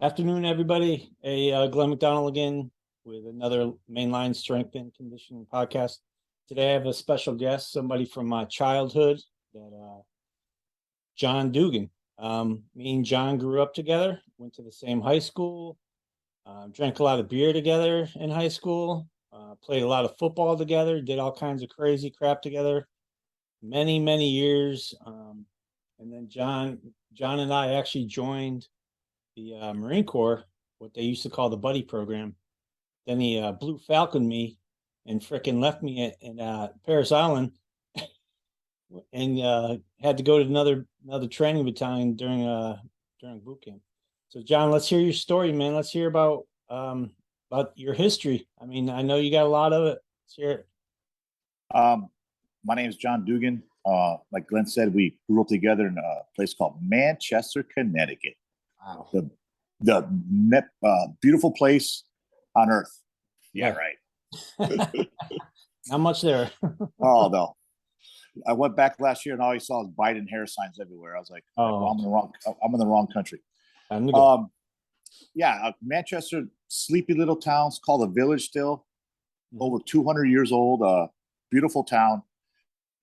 Afternoon, everybody. Glenn McDonald again with another mainline strength and conditioning podcast. Today, I have a special guest, somebody from my childhood, John Dougan. Me and John grew up together, went to the same high school, drank a lot of beer together in high school, played a lot of football together, did all kinds of crazy crap together, many, many years. And then John and I actually joined the Marine Corps, what they used to call the buddy program. Then he Blue Falcon me and fricking left me in Paris Island and had to go to another training battalion during boot camp. So John, let's hear your story, man. Let's hear about your history. I mean, I know you got a lot of it. Let's hear it. My name is John Dougan. Like Glenn said, we grew up together in a place called Manchester, Connecticut. Wow. The beautiful place on earth. Yeah, right. Not much there. Oh no. I went back last year and all I saw was Biden hair signs everywhere. I was like, well, I'm in the wrong country. Manchester, sleepy little town. It's called a village still. Over 200 years old. Beautiful town.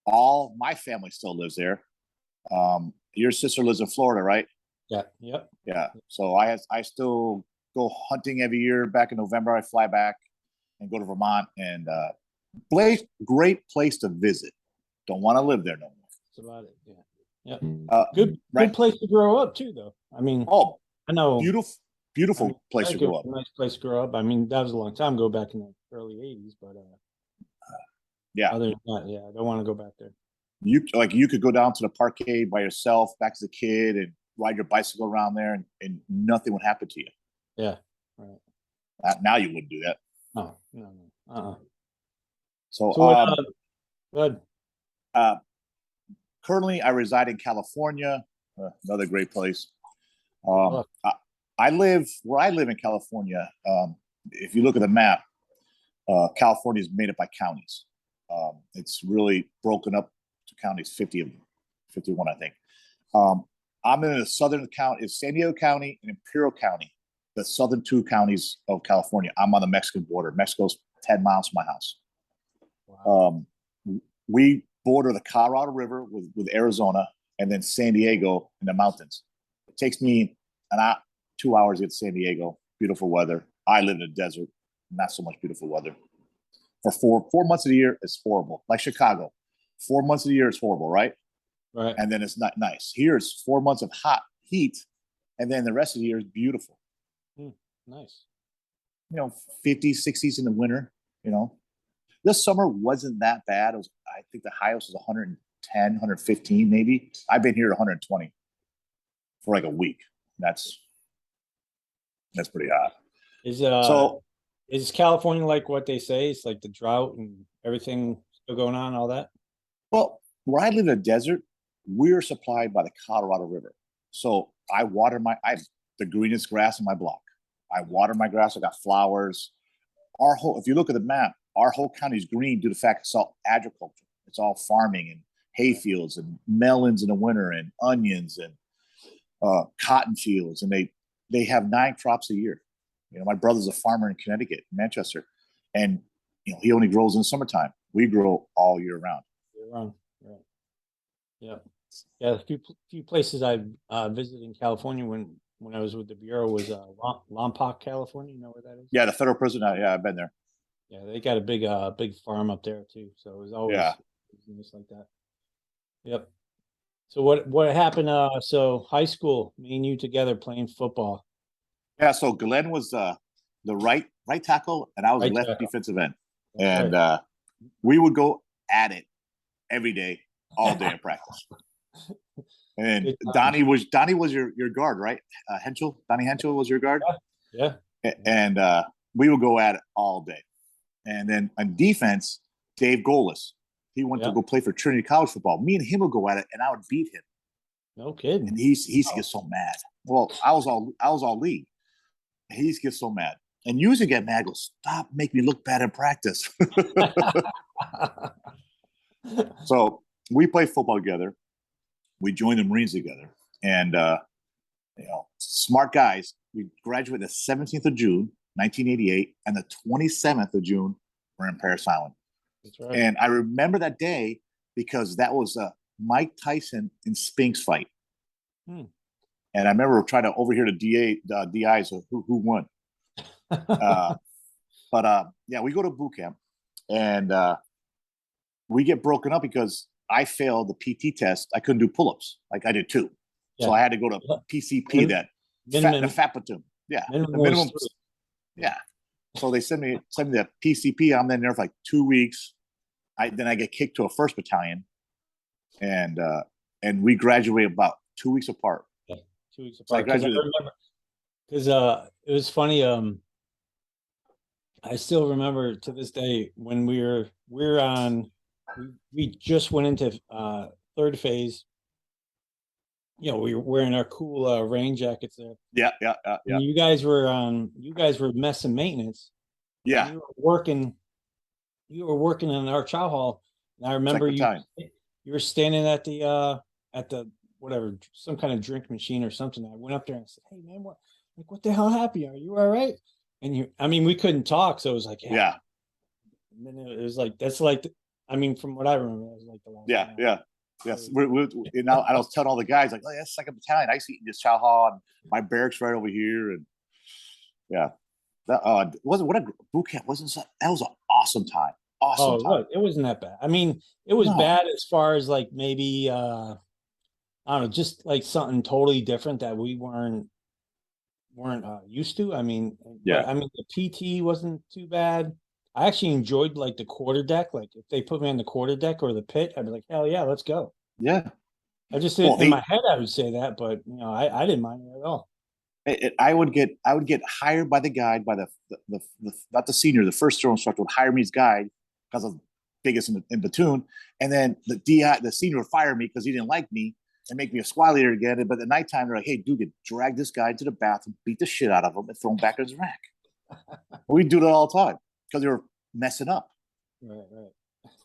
All my family still lives there. Your sister lives in Florida, right? Yeah. Yep. Yeah. So I still go hunting every year. Back in November, I fly back and go to Vermont, and great place to visit. Don't want to live there no more. That's about it. Yeah. Yeah. Good place to grow up too, though. I mean, I know beautiful place to grow up. Nice place to grow up. I mean, that was a long time ago, back in the early '80s, but yeah. Other than that, yeah, I don't want to go back there. You could go down to the parkade by yourself, back as a kid, and ride your bicycle around there, and nothing would happen to you. Yeah, right. Now you wouldn't do that. No. So good. Currently, I reside in California. Another great place. I live in California. If you look at the map, California is made up by counties. It's really broken up to counties, 50 of them, 51, I think. I'm in the southern county. It's San Diego County and Imperial County, the southern two counties of California. I'm on the Mexican border. Mexico's 10 miles from my house. Wow. We border the Colorado River with Arizona, and then San Diego in the mountains. It takes me 2 hours to get to San Diego. Beautiful weather. I live in the desert. Not so much beautiful weather. For four months of the year, it's horrible. Like Chicago. 4 months of the year, it's horrible, right? Right. And then it's not nice. Here it's 4 months of hot heat, and then the rest of the year is beautiful. Nice. 50s, 60s in the winter. This summer wasn't that bad. I think the highest was 110, 115 maybe. I've been here at 120 for like a week. That's pretty hot. Is California like what they say? It's like the drought and everything still going on, all that? Well, where I live in the desert, we're supplied by the Colorado River. So I water I have the greenest grass in my block. I water my grass. I got flowers. If you look at the map, our whole county is green due to the fact it's all agriculture. It's all farming and hay fields and melons in the winter and onions and cotton fields. And they have 9 crops a year. My brother's a farmer in Connecticut, Manchester, and he only grows in the summertime. We grow all year round. Right. Yeah. A few places I visited in California when I was with the Bureau was Lompoc, California. You know where that is? Yeah, the federal prison. Yeah, I've been there. Yeah, they got a big farm up there too. So it was always just like that. Yep. So what happened? So high school, me and you together playing football. Yeah. So Glenn was the right tackle, and I was the left defensive end, and we would go at it every day, all day in practice. And Donnie was your guard, right? Donnie Henschel was your guard. Yeah. And we would go at it all day. And then on defense, Dave Golis, he went to go play for Trinity College football. Me and him would go at it, and I would beat him. No kidding. And he gets so mad. Well, I was all league. He gets so mad, and usually get mad. Goes, stop making me look bad in practice. So we play football together. We joined the Marines together, and smart guys. We graduated the 17th of June, 1988, and the 27th of June, we're in Paris Island. That's right. And I remember that day because that was a Mike Tyson and Spinks fight. And I remember trying to overhear the DIs of who won. Yeah, we go to boot camp, and we get broken up because I failed the PT test. I couldn't do pull-ups like I did too. Yeah. So I had to go to PCP, the fat platoon. Yeah. Minimum. Yeah. So they send me the PCP. I'm in there for like 2 weeks. Then I get kicked to a first battalion, and we graduate about 2 weeks apart. Yeah, 2 weeks apart. Because it was funny. I still remember to this day when we just went into third phase. We were wearing our cool rain jackets there. Yeah. And you guys were mess and maintenance. Yeah. You were working in our chow hall. And I remember you were standing at the whatever, some kind of drink machine or something. I went up there and I said, "Hey man, what the hell happened? Are you all right?" And we couldn't talk, so it was like, yeah. And then it was like, from what I remember, it was like the last. Yeah. Yes. I was telling all the guys like, "Oh, that's second battalion. I see this chow hall, and my barracks right over here." And yeah, what a boot camp wasn't that was an awesome time. Awesome time. Look, it wasn't that bad. It was bad as far as like maybe I don't know, just like something totally different that we weren't used to. The PT wasn't too bad. I actually enjoyed like the quarter deck. Like if they put me on the quarter deck or the pit, I'd be like, hell yeah, let's go. Yeah. I just in my head I would say that, but I didn't mind it at all. I would get hired by the guide, by the not the senior, the first drill instructor would hire me as guide because I'm biggest in platoon, and then the senior would fire me because he didn't like me and make me a squad leader again. But at nighttime they're like, "Hey, Dougan, drag this guy to the bathroom, beat the shit out of him, and throw him back in his rack." We'd do that all the time because they were messing up. Right.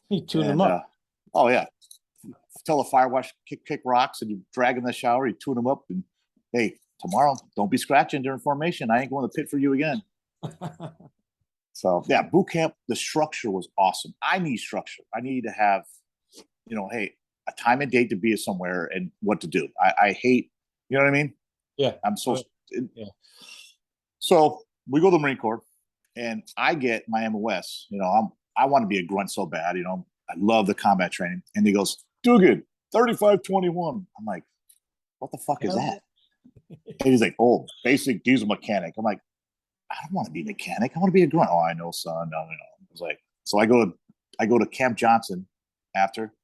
You tune them up. Oh yeah. Tell the firewash kick rocks, and you drag in the shower, you tune them up, and hey, tomorrow don't be scratching during formation. I ain't going to the pit for you again. So yeah, boot camp, the structure was awesome. I need structure. I need to have, hey, a time and date to be somewhere and what to do. I hate, you know what I mean? Yeah. Yeah. So we go to the Marine Corps, and I get my MOS. I want to be a grunt so bad. I love the combat training. And he goes, "Dougan, 3521." I'm like, "What the fuck is that?" And he's like, "Oh, basic diesel mechanic." I'm like, "I don't want to be a mechanic. I want to be a grunt." "Oh, I know, son. No. I was like, so I go to Camp Johnson after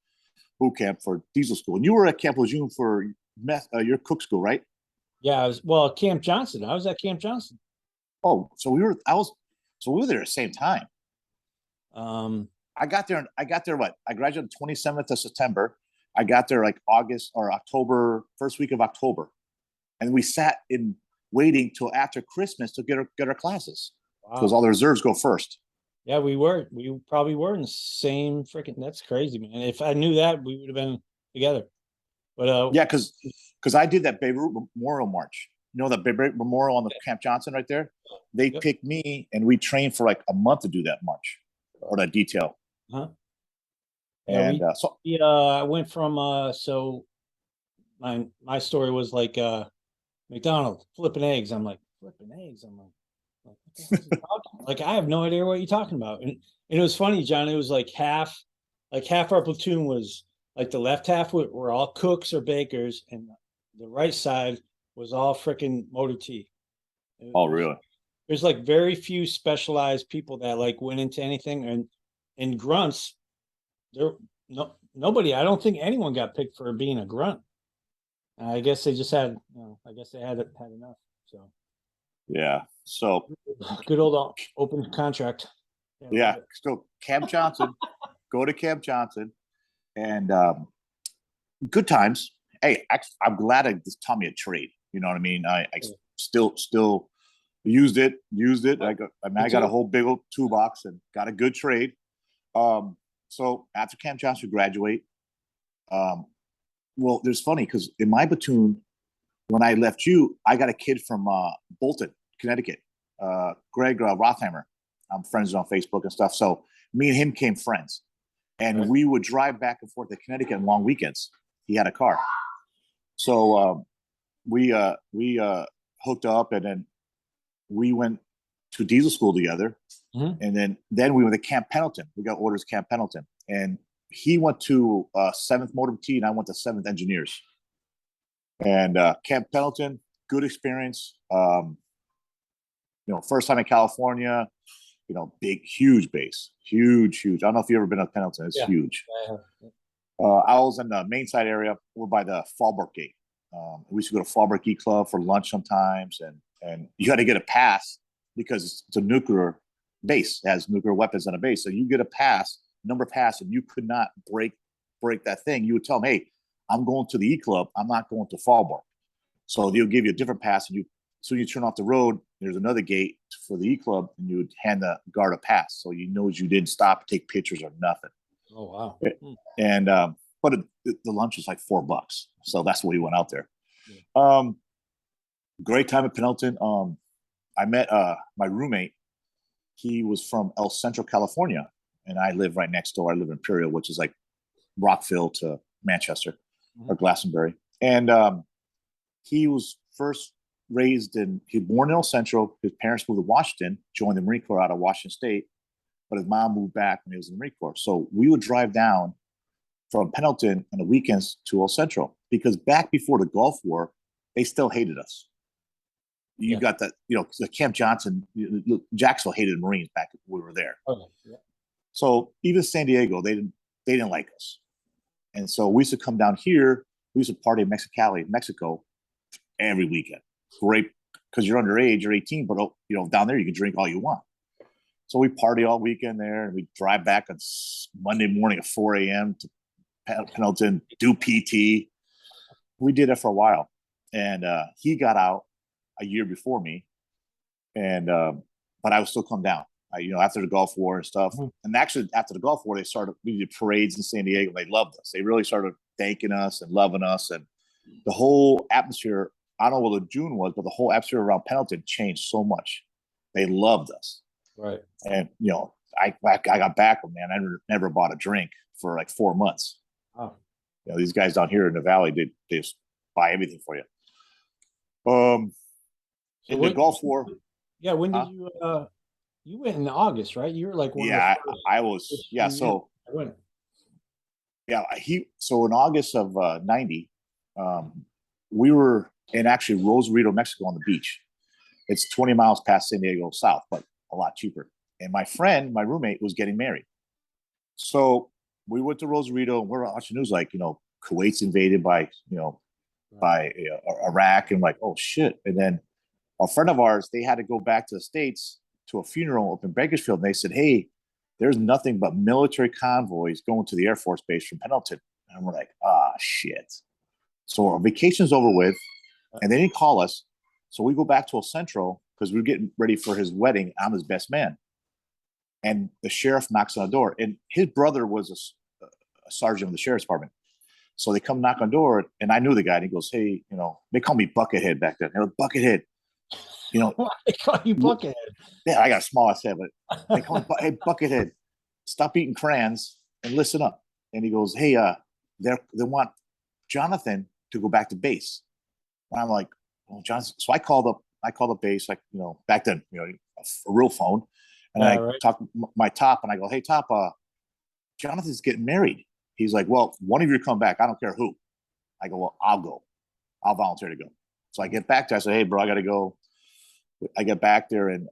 boot camp for diesel school. And you were at Camp Lejeune for your cook school, right? Yeah, Camp Johnson. I was at Camp Johnson. Oh, so we were there at the same time. I got there what? I graduated 27th of September. I got there like August or October, first week of October. And we sat in waiting till after Christmas to get our classes. Because all the reserves go first. Yeah, we probably were in the same freaking. That's crazy, man. If I knew that, we would have been together. But yeah, because I did that Beirut Memorial March. That Beirut Memorial on the Camp Johnson right there? They picked me, and we trained for like a month to do that march or that detail. Huh? And I went from my story was like McDonald's flipping eggs. I'm like, flipping eggs. I'm like what the hell is he talking? Like, I have no idea what you're talking about. And it was funny, John. It was like half our platoon was like the left half were all cooks or bakers, and the right side was all freaking motor T. Oh, really? There's like very few specialized people that like went into anything, and in grunts, nobody. I don't think anyone got picked for being a grunt. I guess they just had, I guess they had enough. So yeah. So good old open contract. Yeah. So Camp Johnson, go to Camp Johnson, and good times. Hey, I'm glad it just taught me a trade. You know what I mean? I still used it. I got a whole big old toolbox and got a good trade. So after Camp Johnson, graduate. Well, there's funny because in my platoon, when I left you, I got a kid from Bolton, Connecticut, Greg Rothhammer. I'm friends on Facebook and stuff. So me and him became friends, and we would drive back and forth to Connecticut on long weekends. He had a car, so we hooked up, and then we went to diesel school together, and then we went to Camp Pendleton. We got orders Camp Pendleton, and he went to 7th Motor T, and I went to 7th Engineers. And Camp Pendleton, good experience. First time in California. Big, huge base, huge. I don't know if you've ever been to Pendleton. It's huge. I was in the main side area. We're by the Fallbrook Gate. We used to go to Fallbrook Gate Club for lunch sometimes, and you got to get a pass because it's a nuclear base. It has nuclear weapons on a base, so you get a pass, number pass, and you could not break that thing. You would tell them, "Hey, I'm going to the E Club. I'm not going to Fallbrook." So they'll give you a different pass, and you turn off the road. There's another gate for the E Club, and you would hand the guard a pass, so you didn't stop, take pictures or nothing. Oh wow! And but the lunch was like $4, so that's why we went out there. Great time at Pendleton. I met my roommate. He was from El Centro, California, and I live right next door. I live in Imperial, which is like Rockville to Manchester or Glastonbury. And he was born in El Centro. His parents moved to Washington, joined the Marine Corps out of Washington State, but his mom moved back when he was in the Marine Corps. So we would drive down from Pendleton on the weekends to El Centro, because back before the Gulf War, they still hated us. You got that, the Camp Johnson, Jacksonville hated the Marines back when we were there. So even San Diego, they didn't like us. And so we used to come down here. We used to party in Mexicali, Mexico, every weekend. Great, because you're underage, you're 18, but down there you can drink all you want. So we party all weekend there, and we drive back on Monday morning at 4 a.m. to Pendleton, do PT. We did it for a while, and he got out a year before me, and but I would still come down. After the Gulf War and stuff, and actually after the Gulf War, we did parades in San Diego. They loved us. They really started thanking us and loving us, and the whole atmosphere. I don't know what the June was, but the whole atmosphere around Pendleton changed so much. They loved us, right? And I got back, man. I never bought a drink for like 4 months. Oh. These guys down here in the valley, they just buy everything for you. In the Gulf War. Yeah, when did you went in August, right? You were like I was. Yeah, so I went. Yeah, so in August of 90, we were in actually Rosarito, Mexico, on the beach. It's 20 miles past San Diego south, but a lot cheaper. And my roommate, was getting married. So we went to Rosarito, and we're watching news like, Kuwait's invaded by Iraq, and like, oh shit. And then a friend of ours, they had to go back to the States to a funeral up in Bakersfield, and they said, hey, there's nothing but military convoys going to the Air Force Base from Pendleton. And we're like, shit. So our vacation's over with, and they didn't call us. So we go back to El Centro because we were getting ready for his wedding. I'm his best man. And the sheriff knocks on the door, and his brother was a sergeant of the sheriff's department. So they come knock on the door, and I knew the guy, and he goes, hey, they call me Buckethead back then. They're like, Buckethead. Why they call you Buckethead? Yeah, I got a small ass head, but they call me, hey, Buckethead, stop eating crayons and listen up. And he goes, hey, they want Jonathan to go back to base. And I'm like, oh, Jonathan. So I called up base, like, back then, a real phone. And I talked my top, and I go, hey, top, Jonathan's getting married. He's like, well, one of you come back. I don't care who. I go, well, I'll go. I'll volunteer to go. So I get back there. I say, hey, bro, I got to go. I get back there, and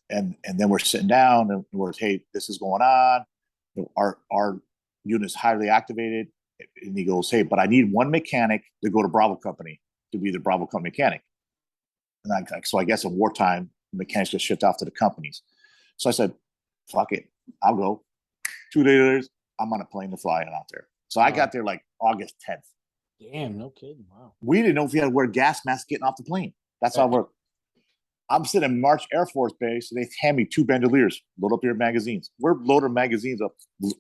then we're sitting down, and we're, hey, this is going on. Our unit is highly activated. And he goes, hey, but I need one mechanic to go to Bravo Company to be the Bravo Company mechanic. And so I guess in wartime, mechanics get shipped off to the companies. So I said, fuck it, I'll go. 2 days later, I'm on a plane to fly out there. So I got there like August 10th. Damn, no kidding. Wow. We didn't know if we had to wear gas masks getting off the plane. That's how I'm sitting in March Air Force Base, and they hand me 2 bandoliers. Load up your magazines. We're loading magazines up,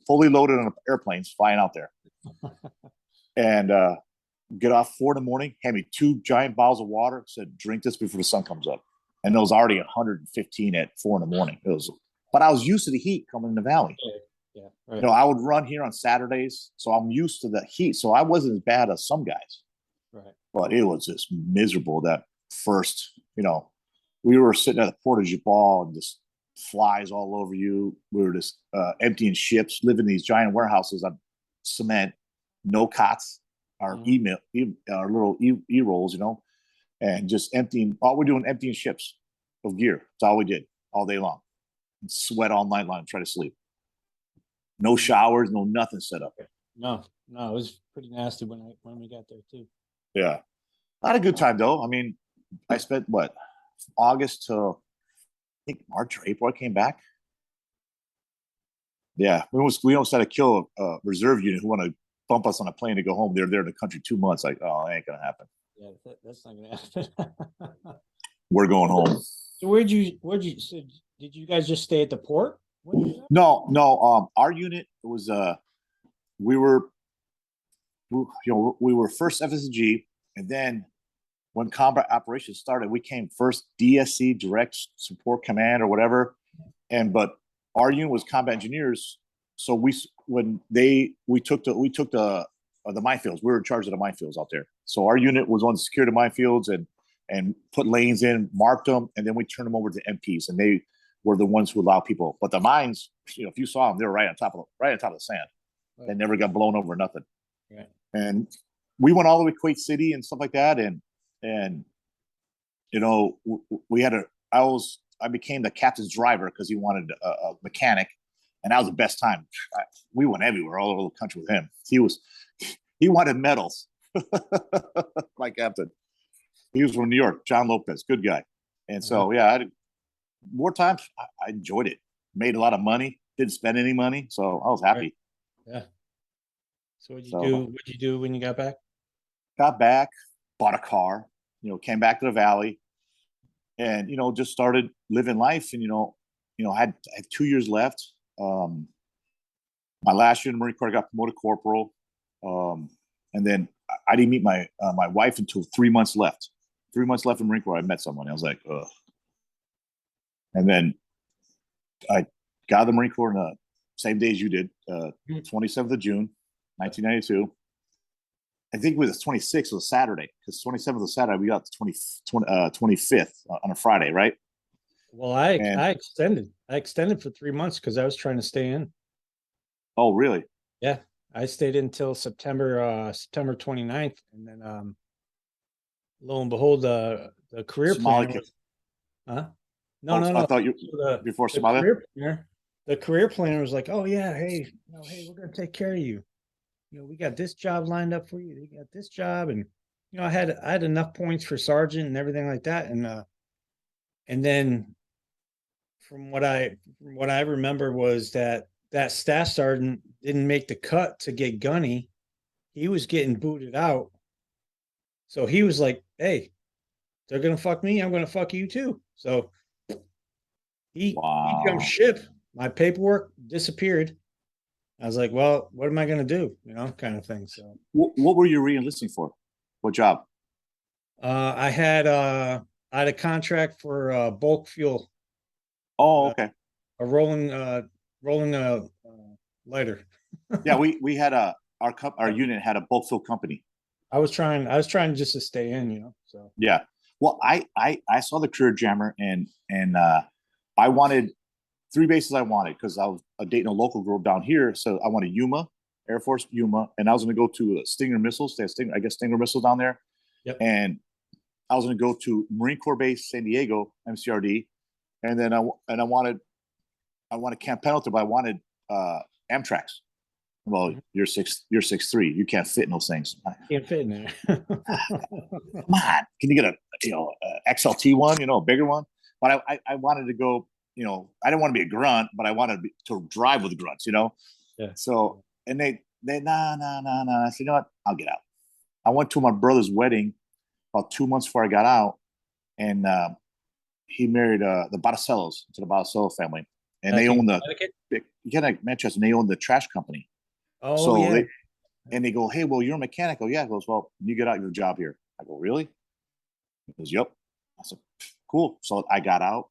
fully loaded on airplanes flying out there. And get off 4 in the morning, hand me 2 giant bottles of water, said, drink this before the sun comes up. And it was already 115 at 4 in the morning. But I was used to the heat coming in the valley. Yeah, right. You know, I would run here on Saturdays, so I'm used to the heat. So I wasn't as bad as some guys. Right. But it was just miserable that first, we were sitting at the Portage Ball and just flies all over you. We were just emptying ships, living in these giant warehouses on cement, no cots, our our little e-rolls, and just emptying. All we're doing, emptying ships of gear. That's all we did all day long. And sweat all night long, and try to sleep. No showers, no nothing set up. No, it was pretty nasty when we got there too. Yeah, I had a good time though. I mean, I spent August to I think March or April. I came back. Yeah, we almost had to kill a reserve unit who want to bump us on a plane to go home. They're there in the country 2 months. Like, oh, it ain't gonna happen. Yeah, that's not gonna happen. We're going home. So so did you guys just stay at the port? No. Our unit was we were first FSG, and then when combat operations started, we came first DSC, Direct Support Command or whatever, but our unit was combat engineers. So we took the minefields. We were in charge of the minefields out there. So our unit was on secure the minefields and put lanes in, marked them, and then we turned them over to MPs, and they were the ones who allowed people. But the mines, if you saw them, they were right on top of the sand. Right. They never got blown over, nothing. Right. And we went all the way to Kuwait City and stuff like that. And we had I became the captain's driver because he wanted a mechanic, and that was the best time. We went everywhere, all over the country with him. He wanted medals. My captain. He was from New York, John Lopez, good guy. And so, wartime, I enjoyed it. Made a lot of money. Didn't spend any money, so I was happy. Right. Yeah. So what'd you do when you got back? Got back, bought a car. Came back to the valley, and just started living life. And I had 2 years left. My last year in the Marine Corps, I got promoted corporal, and then I didn't meet my wife until 3 months left. 3 months left in the Marine Corps, I met someone. I was like, ugh. And then I got out of the Marine Corps in the same day as you did, 27th of June, 1992. I think it was the 26th, was a Saturday, because 27th was Saturday. We got the 25th on a Friday, right? Well, I extended for 3 months because I was trying to stay in. Oh, really? Yeah, I stayed until September 29th, and then lo and behold, the career plan was, No. I thought you before Somalia. The career planner was like, "Oh yeah, hey, we're gonna take care of you. We got this job lined up for you. You got this job, and I had enough points for sergeant and everything like that, and then from what I remember was that staff sergeant didn't make the cut to get gunny. He was getting booted out, so he was like, "Hey, they're gonna fuck me. I'm gonna fuck you too." So he jumped ship. My paperwork disappeared. I was like, well, what am I going to do? Kind of thing. So what were you re-enlisting for? What job? I had a contract for bulk fuel. Oh, okay. A rolling lighter. Yeah, we had our unit had a bulk fuel company. I was trying just to stay in, so. Yeah. Well, I saw the career jammer and I wanted 3 bases. I wanted because I was dating a local girl down here, so I wanted Yuma, Air Force Yuma, and I was going to go to Stinger missiles. They have Stinger missiles down there. Yep. And I was going to go to Marine Corps Base San Diego, MCRD, and then I wanted Camp Pendleton, but I wanted Amtrak's. Well, you're 6'3". You can't fit in those things. Can't fit in there. Come on, can you get a XLT one, a bigger one? But I wanted to go. I didn't want to be a grunt, but I wanted to drive with the grunts. Yeah. So and they nah. I said, what? I'll get out. I went to my brother's wedding about 2 months before I got out, and he married the Botticellos, to the Botticello family, and they own Manchester, and they own the trash company. Oh, so yeah. And they go, hey, well, you're a mechanic. Oh, yeah. He goes, well, you get out your job here. I go, really? He goes, yep. I said, cool. So I got out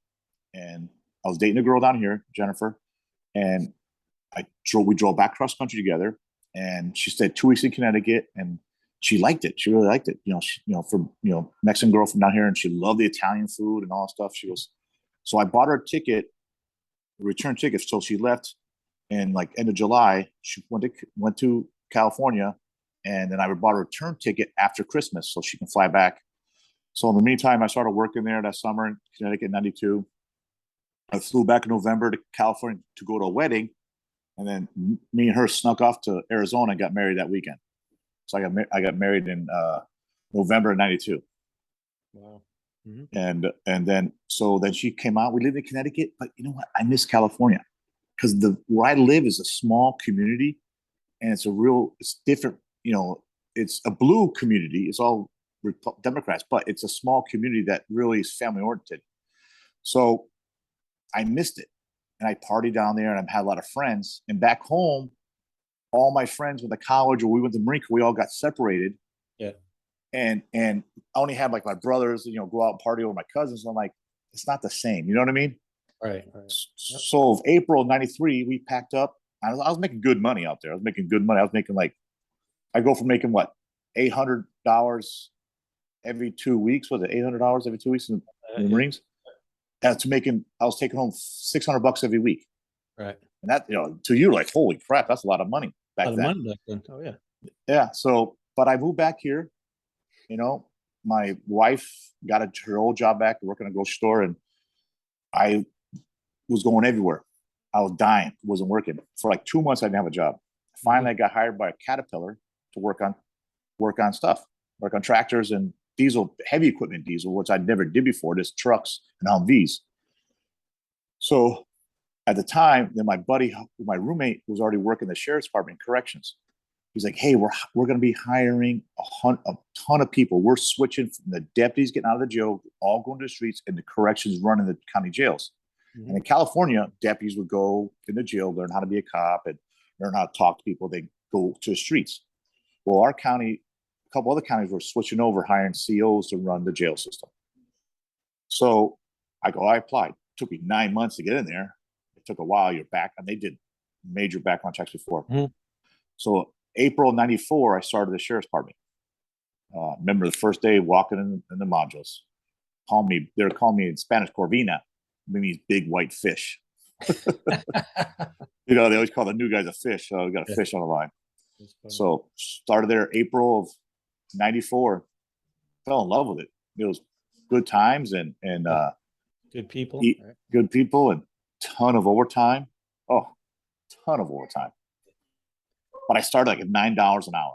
and I was dating a girl down here, Jennifer, and we drove back cross country together. And she stayed 2 weeks in Connecticut, and she liked it. She really liked it. From Mexican girl from down here, and she loved the Italian food and all that stuff. She goes, so I bought her a ticket, a return ticket. So she left in like end of July. She went to California, and then I bought a return ticket after Christmas so she can fly back. So in the meantime, I started working there that summer in Connecticut in '92. I flew back in November to California to go to a wedding, and then me and her snuck off to Arizona and got married that weekend. So I got married in November of '92. Wow. And then she came out. We lived in Connecticut, but you know what? I miss California because where I live is a small community, and it's different. It's a blue community. It's all Democrats, but it's a small community that really is family oriented. So I missed it, and I partied down there, and I had a lot of friends. And back home, all my friends went to college, or we went to Marine Corps. We all got separated. Yeah. And I only had like my brothers, go out and party with my cousins. And I'm like, it's not the same. You know what I mean? Right. Yep. So April '93, we packed up. I was making good money out there. I was making good money. I was making I go from making what, $800 every 2 weeks. Was it $800 every 2 weeks in the Marines? I was taking home $600 every week. Right. And that, to you, like, holy crap, that's a lot of money back then. Money back then. Oh yeah. Yeah. So, but I moved back here. My wife got her old job back, working at a grocery store, and I was going everywhere. I was dying, wasn't working. For like 2 months, I didn't have a job. Finally, I got hired by a Caterpillar to work on stuff, work on tractors and heavy equipment diesel, which I never did before, just trucks and Humvees. So at the time, then my roommate was already working the sheriff's department in corrections. He's like, hey, we're going to be hiring a ton of people. We're switching from the deputies getting out of the jail, all going to the streets, and the corrections running the county jails. Mm-hmm. And in California, deputies would go in the jail, learn how to be a cop and learn how to talk to people. They go to the streets. Well, our county, a couple other counties were switching over, hiring COs to run the jail system. So I applied. It took me 9 months to get in there. It took a while. You're back, and they did major background checks before. Mm-hmm. So April '94, I started the sheriff's department. Remember the first day walking in the modules. They were calling me in Spanish Corvina, means big white fish. They always call the new guys a fish. So we got a fish on the line. So started there April of '94. Fell in love with it. It was good times and good people. Good people and ton of overtime. Oh, ton of overtime. But I started like at $9 an hour.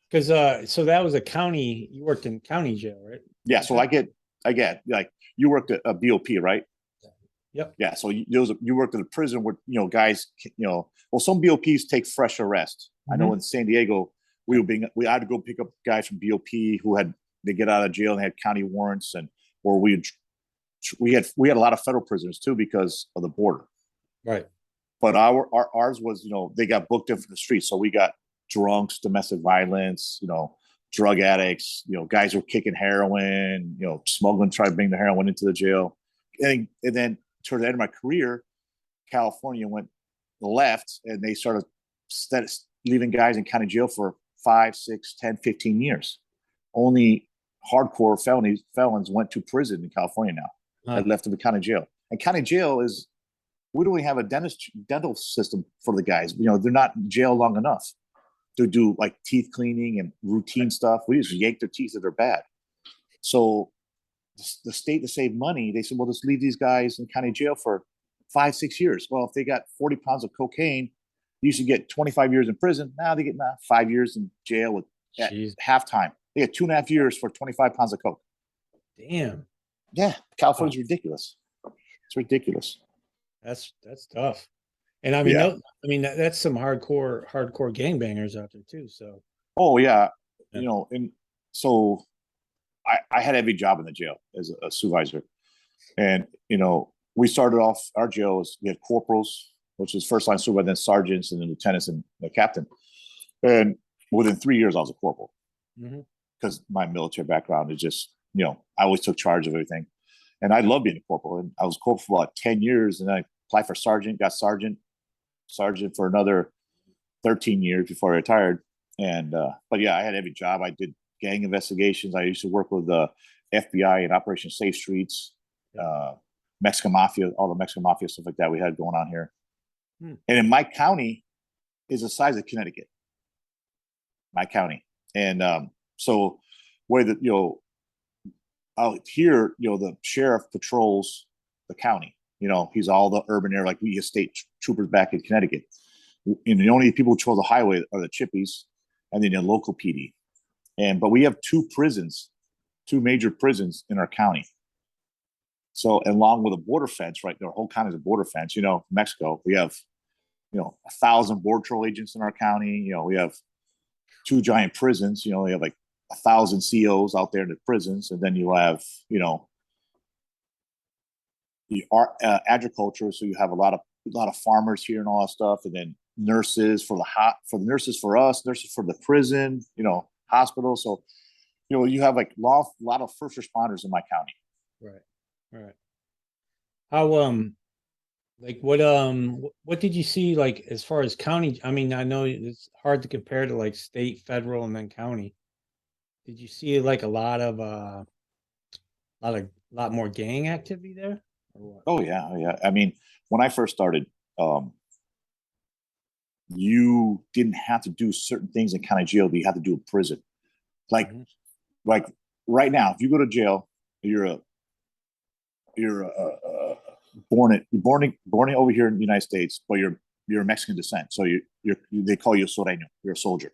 Because so that was a county. You worked in county jail, right? Yeah. So I get like you worked at a BOP, right? Yep. Yeah. So you worked at a prison where guys, well, some BOPs take fresh arrest. Mm-hmm. I know in San Diego we had to go pick up guys from BOP who they get out of jail and had county warrants, or we had a lot of federal prisoners too because of the border. Right. But ours was, they got booked in for the streets. So we got drunks, domestic violence, drug addicts, guys who were kicking heroin, smuggling, trying to bring the heroin into the jail. And then toward the end of my career, California went left and they started leaving guys in county jail for 5, 6, 10, 15 years. Only hardcore felons went to prison in California now. I left the county jail. And county jail we don't even have a dental system for the guys. They're not in jail long enough to do like teeth cleaning and routine stuff. We just yank their teeth if they're bad. So the state, to save money, they said, well, just leave these guys in county jail for 5, 6 years. Well, if they got 40 pounds of cocaine, you should get 25 years in prison. Now they get 5 years in jail at halftime. They get 2.5 years for 25 pounds of coke. Damn. Yeah. California's ridiculous. It's ridiculous. That's tough. And I mean, that's some hardcore gangbangers out there too. So. Oh yeah. And so I had every job in the jail as a supervisor, and we started off our jails. We had corporals, which is first line supervisor, then sergeants, and then lieutenants, and the captain. And within 3 years, I was a corporal because my military background is just, I always took charge of everything. And I love being a corporal. And I was a corporal for about 10 years. And then I applied for sergeant, got sergeant for another 13 years before I retired. And, but yeah, I had every job. I did gang investigations. I used to work with the FBI and Operation Safe Streets, Mexican Mafia, all the Mexican Mafia stuff like that we had going on here. And in my county is the size of Connecticut. My county. And so where the, out here, the sheriff patrols the county. He's all the urban area, like we have state troopers back in Connecticut. And the only people who patrol the highway are the chippies and then the local PD. But we have two major prisons in our county. So along with a border fence, right? Our whole county is a border fence. Mexico, we have, 1,000 border patrol agents in our county. We have 2 giant prisons. We have like 1,000 COs out there in the prisons, and then you have, agriculture. So you have a lot of farmers here and all that stuff, and then nurses for the nurses for us, nurses for the prison, hospital. So, you have like a lot of first responders in my county. Right. How like what did you see like as far as county? I mean, I know it's hard to compare to like state, federal, and then county. Did you see like a lot more gang activity there? Or what? Oh yeah. I mean, when I first started, you didn't have to do certain things in county jail that you had to do in prison. Like right now, if you go to jail, you're born over here in the United States, but you're of Mexican descent. So they call you a sureño. You're a soldier.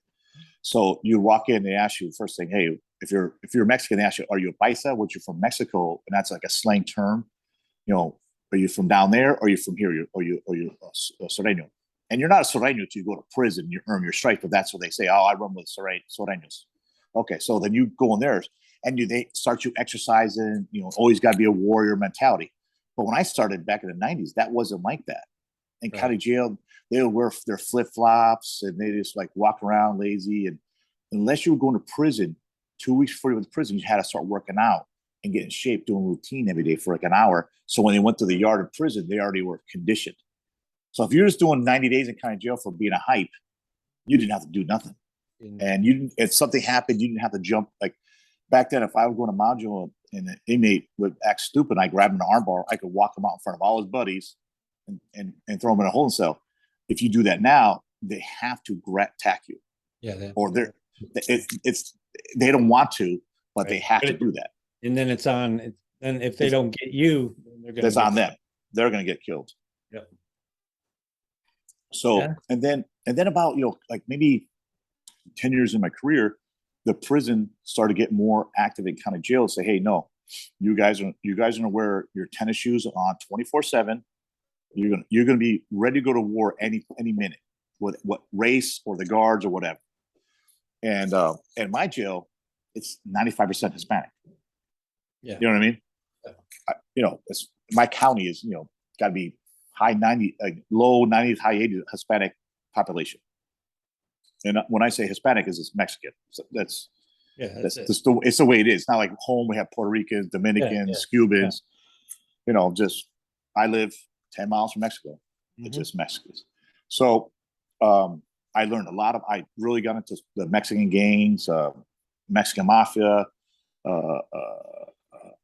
So you walk in, they ask you first thing, hey, if you're Mexican, they ask you, are you a paisa, which you're from Mexico, and that's like a slang term. Are you from down there, or are you from here? Or you a sureño? And you're not a sureño until you go to prison. You earn your stripe, but that's what they say. Oh, I run with sureños. Okay, so then you go in there, and they start you exercising. Always got to be a warrior mentality. But when I started back in the 90s, that wasn't like that. In county jail, they would wear their flip flops and they just like walk around lazy. And unless you were going to prison 2 weeks before you went to prison, you had to start working out and get in shape, doing routine every day for like an hour. So when they went to the yard of prison, they already were conditioned. So if you're just doing 90 days in county jail for being a hype, you didn't have to do nothing. And if something happened, you didn't have to jump. Like back then, if I was going to module and an inmate would act stupid, I grabbed him an armbar, I could walk him out in front of all his buddies and throw him in a holding cell. If you do that now, they have to tack you. Yeah. Or they don't want to, but they have to do that. And then it's on. And if they don't get you, that's on them. They're going to get killed. Yep. So and then about like maybe 10 years in my career, the prison started to get more active in county jail. Say, hey, no, you guys are going to wear your tennis shoes on 24/7. You're gonna be ready to go to war any minute with what race or the guards or whatever. And my jail, it's 95% Hispanic. Yeah, you know what I mean. It's my county is got to be high 90, like low 90s, high 80s Hispanic population. And when I say Hispanic, it's Mexican. So that's just it's the way it is. It's not like home we have Puerto Ricans, Dominicans, Cubans. Just I live 10 miles from Mexico. It's just Mexicans. So I learned a lot I really got into the Mexican gangs, Mexican mafia,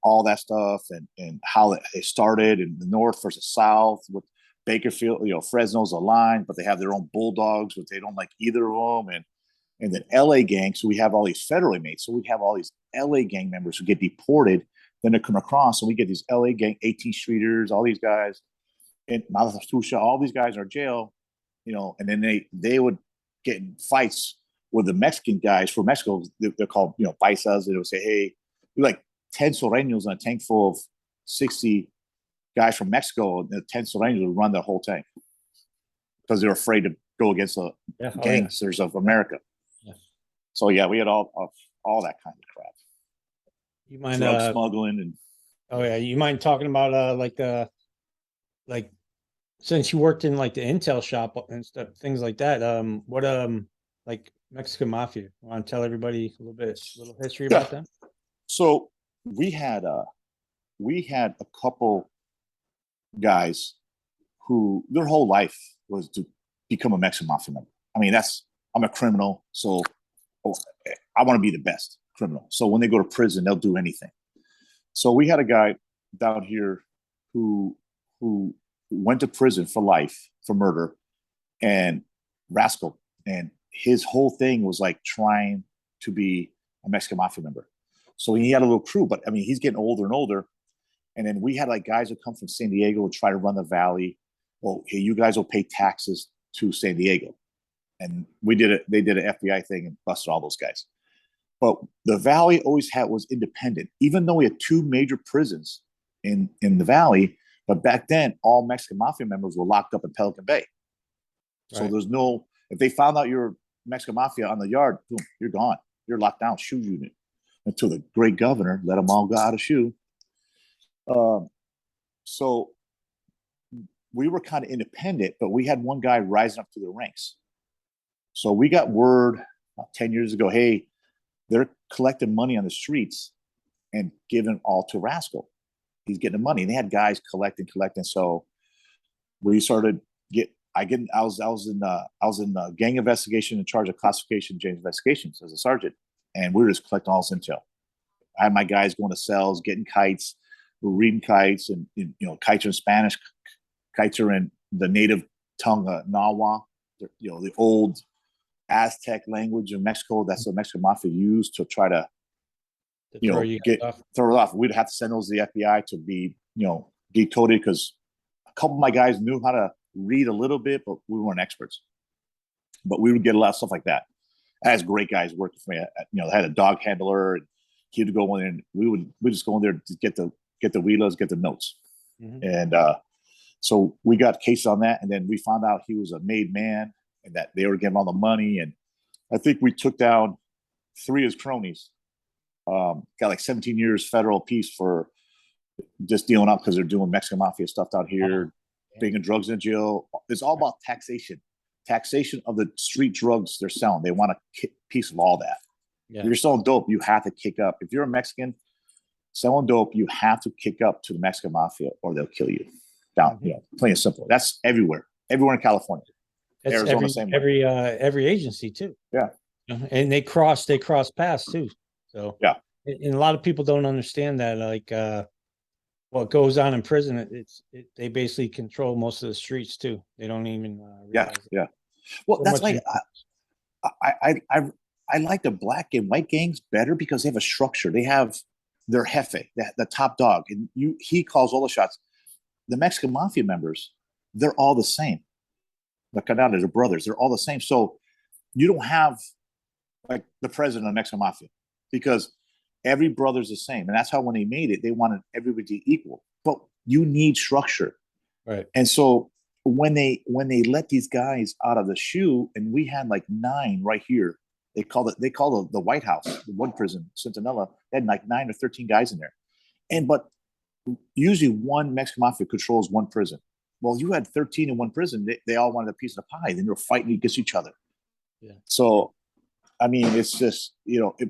all that stuff, and how it started in the North versus South with Bakerfield, Fresno's a line, but they have their own bulldogs, but they don't like either of them. And then LA gang. So we have all these federal inmates. So we have all these LA gang members who get deported. Then they come across, and we get these LA gang 18 streeters, all these guys. And Malatusha, all these guys are in jail, and then they would get in fights with the Mexican guys from Mexico. They're called, paisas. They would say, hey, we're like 10 sureños in a tank full of 60 guys from Mexico, and the 10 sureños would run the whole tank because they're afraid to go against the gangsters of America. Yeah. So yeah, we had all that kind of crap. You mind drug smuggling and you mind talking about like since you worked in like the Intel shop and stuff, things like that, what like Mexican Mafia? Want to tell everybody a little history Yeah. about them? So we had a couple guys who their whole life was to become a Mexican mafia member. I mean, I'm a criminal, so I want to be the best criminal. So when they go to prison, they'll do anything. So we had a guy down here who went to prison for life for murder and rascal, and his whole thing was like trying to be a Mexican mafia member. So he had a little crew, but I mean, he's getting older and older. And then we had like guys who come from San Diego and try to run the valley. Well, hey, you guys will pay taxes to San Diego. And we did it. They did an FBI thing and busted all those guys. But the valley always was independent, even though we had two major prisons in the valley. But back then, all Mexican mafia members were locked up in Pelican Bay. So Right. there's no, if they found out you're Mexican mafia on the yard, boom, you're gone. You're locked down, shoe unit. Until the great governor let them all go out of shoe. So we were kind of independent, but we had one guy rising up to the ranks. So we got word 10 years ago, hey, they're collecting money on the streets and giving all to Rascal. He's getting the money. And they had guys collecting. So we started I was in gang investigation in charge of classification gang investigations as a sergeant, and we were just collecting all this intel. I had my guys going to cells, getting kites. We're reading kites, and kites are in Spanish, kites are in the native tongue, Nahua, the old Aztec language of Mexico. That's what Mexican mafia used to try to throw it off. We'd have to send those to the FBI to be decoded, because a couple of my guys knew how to read a little bit, but we weren't experts. But we would get a lot of stuff like that. I had great guys working for me. I had a dog handler, and he would go in there, and we just go in there to get the wheelers, get the notes. Mm-hmm. And so we got case on that, and then we found out he was a made man and that they were getting all the money. And I think we took down 3 of his cronies. Got like 17 years federal peace for just dealing up because they're doing Mexican mafia stuff out here, bringing drugs in jail. It's all about taxation of the street drugs they're selling. They want a piece of all that. Yeah. If you're selling dope, you have to kick up. If you're a Mexican selling dope, you have to kick up to the Mexican mafia or they'll kill you. Down, plain and simple. That's everywhere in California. That's Arizona, every agency too. Yeah. And they cross paths too. So yeah. And a lot of people don't understand that, like what goes on in prison, they basically control most of the streets too. They don't even realize it. Yeah. Well, so that's why I like the black and white gangs better, because they have a structure. They have their jefe, the top dog, and he calls all the shots. The Mexican mafia members, they're all the same. The Canales are brothers. They're all the same. So you don't have like the president of the Mexican mafia, because every brother's the same. And that's how when they made it, they wanted everybody equal. But you need structure. Right. And so when they let these guys out of the shoe, and we had like 9 right here. They call the White House, the one prison, Centinela, they had like 9 or 13 guys in there. But usually one Mexican mafia controls one prison. Well, you had 13 in one prison. They all wanted a piece of the pie. Then they were fighting against each other. Yeah. So, I mean, it's just,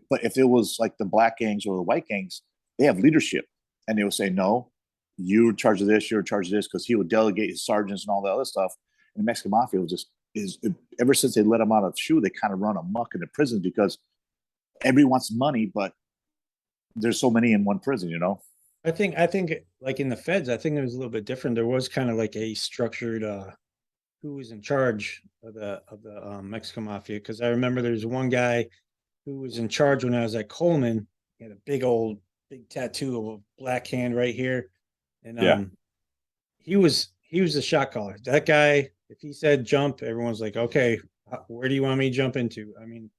but if it was like the black gangs or the white gangs, they have leadership, and they would say, no, you're in charge of this, you're in charge of this, because he would delegate his sergeants and all the other stuff. And the Mexican mafia ever since they let them out of the shoe, they kind of run amok in the prison, because everybody wants money, but there's so many in one prison, I think like in the feds, I think it was a little bit different. There was kind of like a structured who was in charge of the Mexican mafia, because I remember there's one guy who was in charge when I was at Coleman. He had a big tattoo of a black hand right here, and he was a shot caller. That guy, if he said jump, everyone's like, okay, where do you want me to jump into? I mean,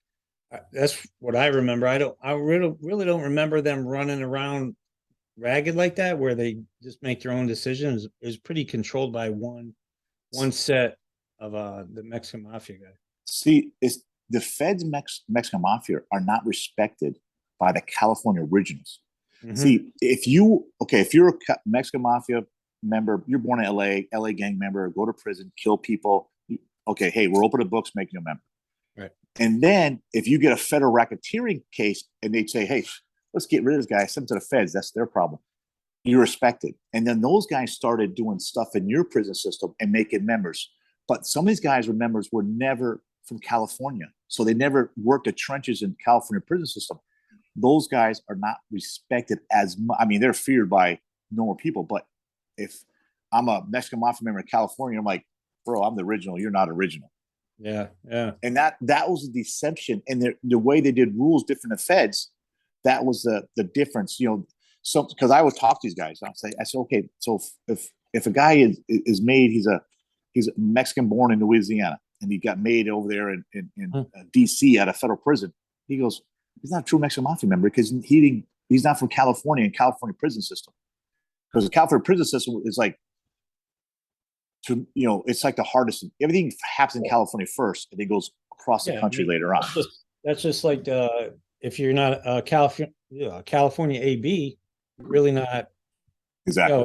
that's what I remember. I really don't remember them running around ragged like that, where they just make their own decisions. It was pretty controlled by one set of the Mexican mafia guy. See, it's the feds Mexican mafia are not respected by the California originals. Mm-hmm. See, if you're a Mexican mafia member. You're born in LA gang member, go to prison, kill people. Okay, hey, we're open to books, making you a member. Right. And then if you get a federal racketeering case and they'd say, hey, let's get rid of this guy, send him to the feds, that's their problem. You're respected. And then those guys started doing stuff in your prison system and making members. But some of these guys were members were never from California. So they never worked the trenches in California prison system. Those guys are not respected as much. I mean, they're feared by normal people. But if I'm a Mexican mafia member in California, I'm like, bro, I'm the original. You're not original. Yeah. Yeah. And that was a deception. And the way they did rules different than feds, that was the difference. You know, so because I would talk to these guys, I said, okay, so if a guy is made, he's a Mexican born in Louisiana, and he got made over there in DC at a federal prison. He goes, he's not a true Mexican mafia member because he's not from California and California prison system. Because the California prison system is like, it's like the hardest. Everything happens in California first, and it goes across the country later on. That's just like if you're not a California AB, you're really not exactly.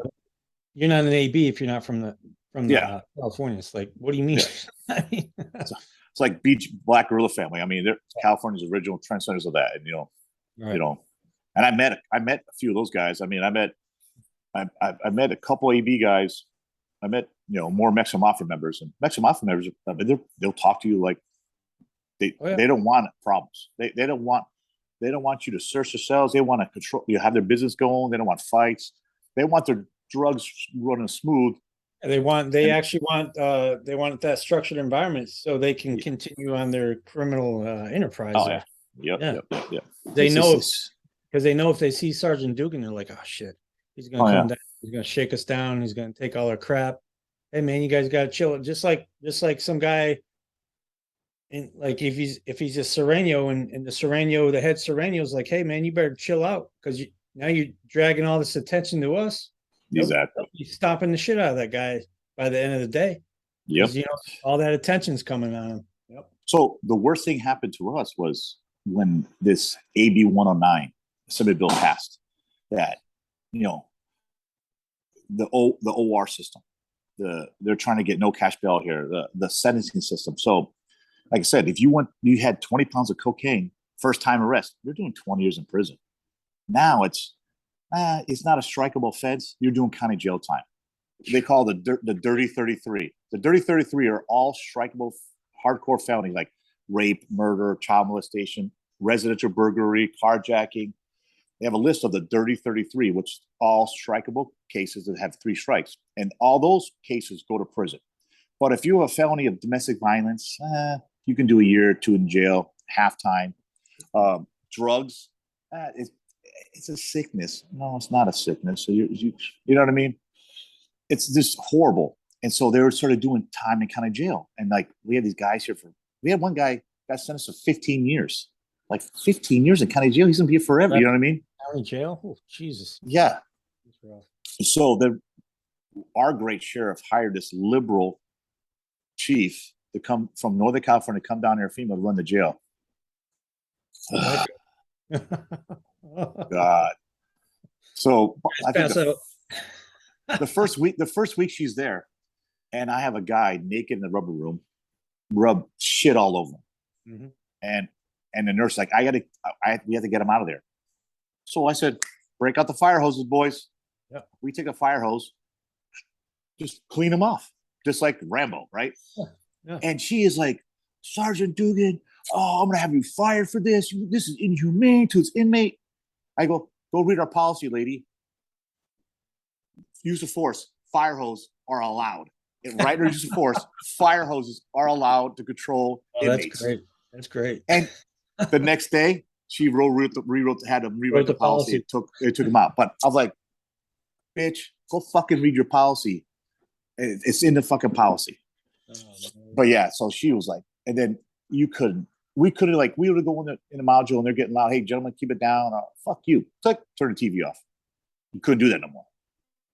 You're not an AB if you're not from California. It's like, what do you mean? Yeah. I mean, it's like Beach Black Gorilla Family. I mean, they're California's original trendsetters of that, and right. And I met a few of those guys. I mean, I met a couple AB guys. I met more Mexican Mafia members, and Mexican Mafia members. I mean, they'll talk to you like they don't want problems. They don't want you to search your cells. They want to control. Have their business going. They don't want fights. They want their drugs running smooth. They want that structured environment so they can continue on their criminal enterprise. Oh yeah, yep. They know because they know if they see Sergeant Dougan, they're like, oh shit, he's gonna come down. He's gonna shake us down. He's gonna take all our crap. Hey man, you guys gotta chill. Just like some guy, and like if he's a Sereno and the head Sereno's like, hey man, you better chill out because now you're dragging all this attention to us. Exactly. He's stomping the shit out of that guy by the end of the day. Yep. All that attention's coming on him. Yep. So the worst thing happened to us was when this AB 109 Assembly bill passed. That the OR system, they're trying to get no cash bail here. The sentencing system. So, like I said, if you had 20 pounds of cocaine, first time arrest, you're doing 20 years in prison. Now it's not a strikeable offense. You're doing county jail time. They call the dirty 33. The dirty 33 are all strikeable, hardcore felonies like rape, murder, child molestation, residential burglary, carjacking. They have a list of the dirty 33, which all strikeable cases that have 3 strikes, and all those cases go to prison. But if you have a felony of domestic violence, you can do a year or 2 in jail, half time. Drugs, it's a sickness. No, it's not a sickness. So you know what I mean? It's just horrible. And so they were sort of doing time in county jail. And like we had these guys here we had one guy got sentenced to 15 years. Like 15 years in county jail. He's gonna be here forever. You know what I mean? County jail? Oh, Jesus. Yeah. So our great sheriff hired this liberal chief to come from Northern California to come down here FEMA to run the jail. God. So I think the first week she's there, and I have a guy naked in the rubber room, rub shit all over him. Mm-hmm. And the nurse like, we have to get him out of there. So I said, break out the fire hoses, boys. Yep. We take a fire hose, just clean him off, just like Rambo, right? Yeah. And she is like, Sergeant Dougan, I'm gonna have you fired for this. This is inhumane to its inmate. I go read our policy, lady. Use of force, fire hose are allowed. Right or use of force, fire hoses are allowed to control inmates. That's great. And the next day, she had to rewrite the policy. It took him out. But I was like, bitch, go fucking read your policy. It's in the fucking policy. But yeah, so she was like, and then we couldn't like, we would go in the module and they're getting loud. Hey, gentlemen, keep it down. Fuck you. It's like, turn the TV off. You couldn't do that no more.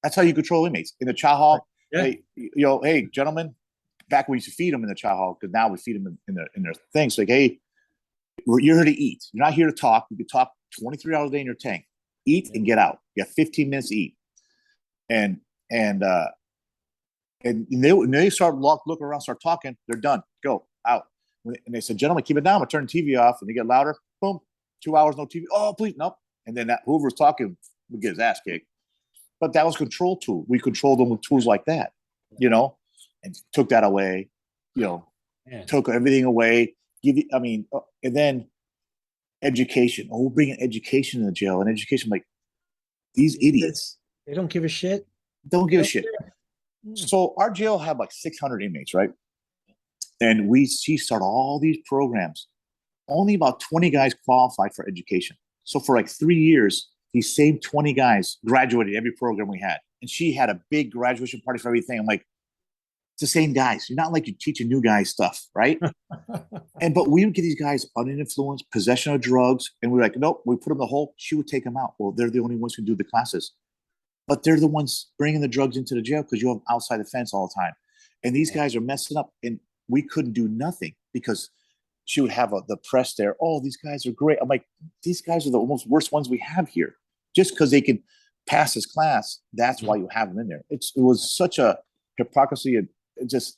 That's how you control inmates. In the chow hall, yeah. Hey, gentlemen, back when we used to feed them in the chow hall, because now we feed them in their things. Like, hey, you're here to eat. You're not here to talk. You can talk 23 hours a day in your tank. Eat and get out. You have 15 minutes to eat. And And they start looking around, start talking. They're done. Go out. And they said, "Gentlemen, keep it down. I turn the TV off." And they get louder. Boom. 2 hours, no TV. Oh, please, nope. And then that whoever's talking would get his ass kicked. But that was control tool. We controlled them with tools like that, and took that away, took everything away. And then education. Oh, we're bringing education in the jail. And education, like, these idiots. They don't give a shit. Don't give a shit. So our jail had like 600 inmates, right? And she started all these programs. Only about 20 guys qualified for education. So for like 3 years, these same 20 guys graduated every program we had. And she had a big graduation party for everything. I'm like, it's the same guys. You're not like you're teaching new guys stuff, right? But we would get these guys under influence, possession of drugs. And we're like, nope, we put them in the hole. She would take them out. Well, they're the only ones who do the classes. But they're the ones bringing the drugs into the jail because you have outside the fence all the time. And these guys are messing up. And we couldn't do nothing because she would have the press there. Oh, these guys are great. I'm like, these guys are the almost worst ones we have here. Just because they can pass this class, that's why you have them in there. It was such a hypocrisy. And just,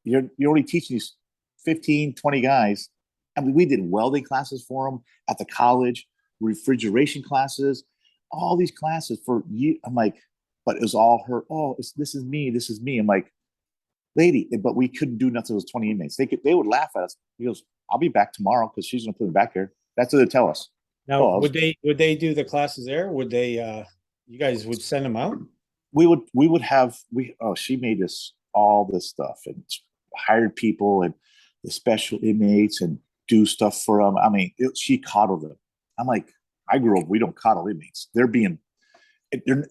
you're only teaching these 15, 20 guys. I mean, we did welding classes for them at the college, refrigeration classes, all these classes for you. I'm like, but it was all her. Oh, this is me. This is me. I'm like, lady, but we couldn't do nothing. It was 20 inmates. They would laugh at us. He goes, "I'll be back tomorrow because she's gonna put me back here." That's what they tell us. Now, would they do the classes there? Would they? You guys would send them out? She made all this stuff and hired people and the special inmates and do stuff for them. I mean, she coddled them. I'm like, I grew up. We don't coddle inmates.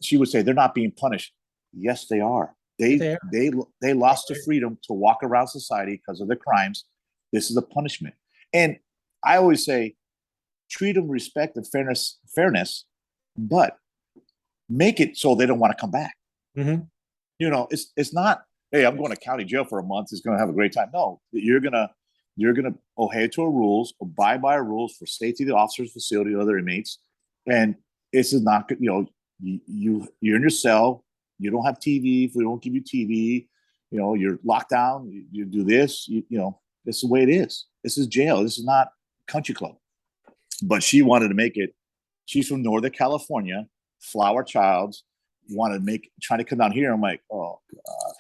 She would say they're not being punished. Yes, they are. They lost their freedom to walk around society because of their crimes. This is a punishment. And I always say, treat them with respect and fairness, but make it so they don't want to come back. Mm-hmm. It's not, hey, I'm going to county jail for a month. It's going to have a great time. No, you're gonna adhere to our rules, abide by our rules for safety of the officers, facility, and other inmates. And this is not good. You're in your cell. You don't have TV. If we don't give you TV, you're locked down. You do this. This is the way it is. This is jail. This is not country club. But she wanted to make it. She's from Northern California, flower childs. Trying to come down here. I'm like, oh God.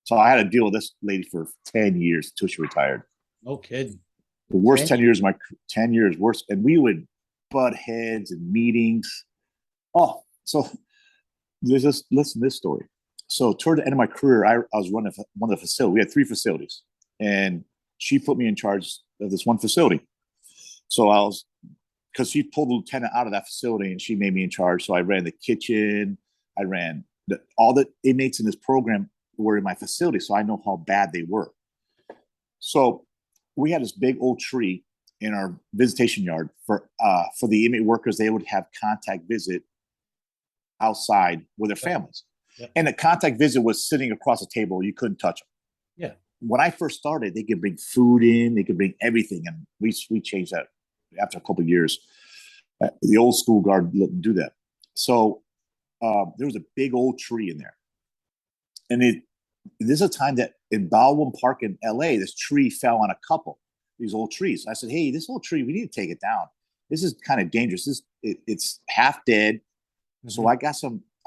So I had to deal with this lady for 10 years until she retired. No kidding. The worst 10 years of my 10 years worst. And we would butt heads and meetings. Oh, so listen to this story. So toward the end of my career, I was running one of the facilities. We had 3 facilities. And she put me in charge of this one facility. So because she pulled the lieutenant out of that facility and she made me in charge. So I ran the kitchen. I ran all the inmates in this program were in my facility. So I know how bad they were. So we had this big old tree in our visitation yard for the inmate workers. They would have contact visit outside with their families. Yeah. And the contact visit was sitting across the table. You couldn't touch them. Yeah. When I first started, they could bring food in, they could bring everything. And we changed that after a couple of years. The old school guard didn't do that. So there was a big old tree in there. And this is a time that in Baldwin Park in LA, this tree fell on a couple, these old trees. I said, hey, this old tree, we need to take it down. This is kind of dangerous. It's half dead. Mm-hmm. So I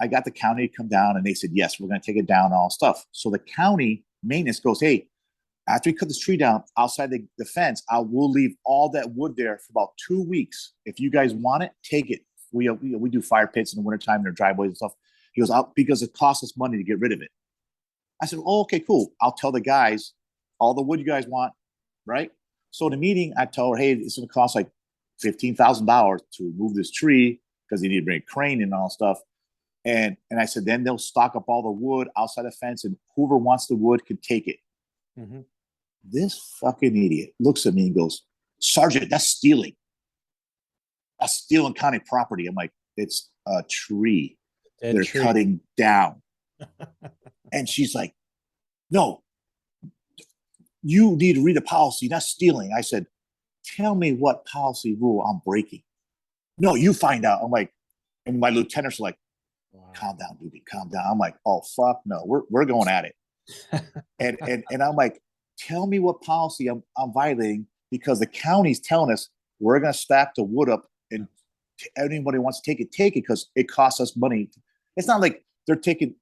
got the county to come down and they said, yes, we're going to take it down and all stuff. So the county maintenance goes, hey, after we cut this tree down outside the fence, we'll leave all that wood there for about 2 weeks. If you guys want it, take it. We do fire pits in the wintertime in their driveways and stuff. He goes, because it costs us money to get rid of it. I said, oh, okay, cool. I'll tell the guys all the wood you guys want, right? So in the meeting, I told her, hey, it's going to cost like $15,000 to move this tree because they need to bring a crane and all stuff. And I said, then they'll stock up all the wood outside the fence and whoever wants the wood can take it. Mm-hmm. This fucking idiot looks at me and goes, Sergeant, that's stealing. That's stealing county property. I'm like, it's a tree. They're cutting down. And she's like, no, you need to read the policy, not stealing. I said, tell me what policy rule I'm breaking. No, you find out. I'm like, and my lieutenants are like, calm down, Dougan, calm down. I'm like, oh fuck no, we're going at it. and I'm like, tell me what policy I'm violating, because the county's telling us we're gonna stack the wood up, and anybody wants to take it because it costs us money. It's not like we're taking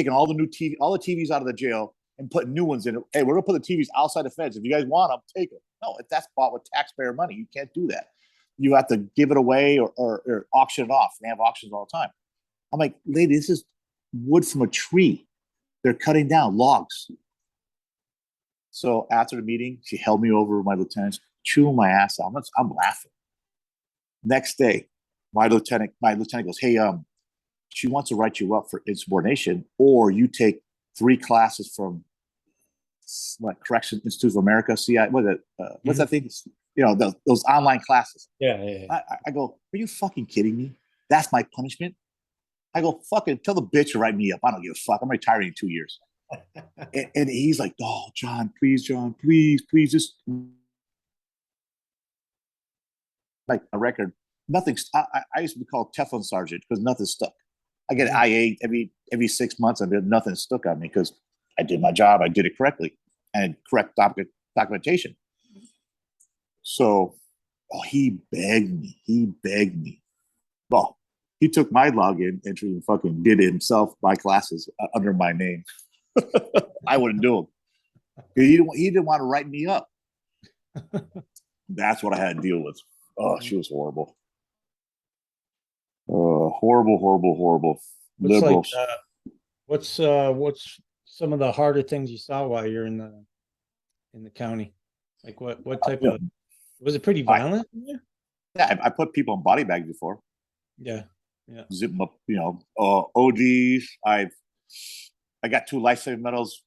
all the new all the TVs out of the jail and putting new ones in. Hey, we're gonna put the TVs outside the fence. If you guys want them, take them. No, if that's bought with taxpayer money, you can't do that. You have to give it away or auction it off. They have auctions all the time. I'm like, lady, this is wood from a tree. They're cutting down logs. So after the meeting, she held me over with my lieutenants, chewing my ass out. I'm laughing. Next day, my lieutenant goes, hey, she wants to write you up for insubordination, or you take 3 classes from what, Correction Institute of America, CI, what's that thing? You know, those online classes. Yeah. I go, are you fucking kidding me? That's my punishment? I go, fucking tell the bitch to write me up. I don't give a fuck. I'm retiring in 2 years. and he's like, oh, John, please, just like a record. Nothing. I used to be called Teflon Sergeant because nothing stuck. I get IA every 6 months. I mean, nothing stuck on me because I did my job. I did it correctly and correct documentation. So, he begged me. Well, he took my login entry and fucking did it himself, my classes under my name. I wouldn't do them. He didn't want to write me up. That's what I had to deal with. Oh, she was horrible. Horrible. Liberals. What's some of the harder things you saw while you're in the county? Like what type of, was it pretty violent? Yeah, I put people in body bags before. Yeah. Zip them up, ODs. I got 2 life-saving medals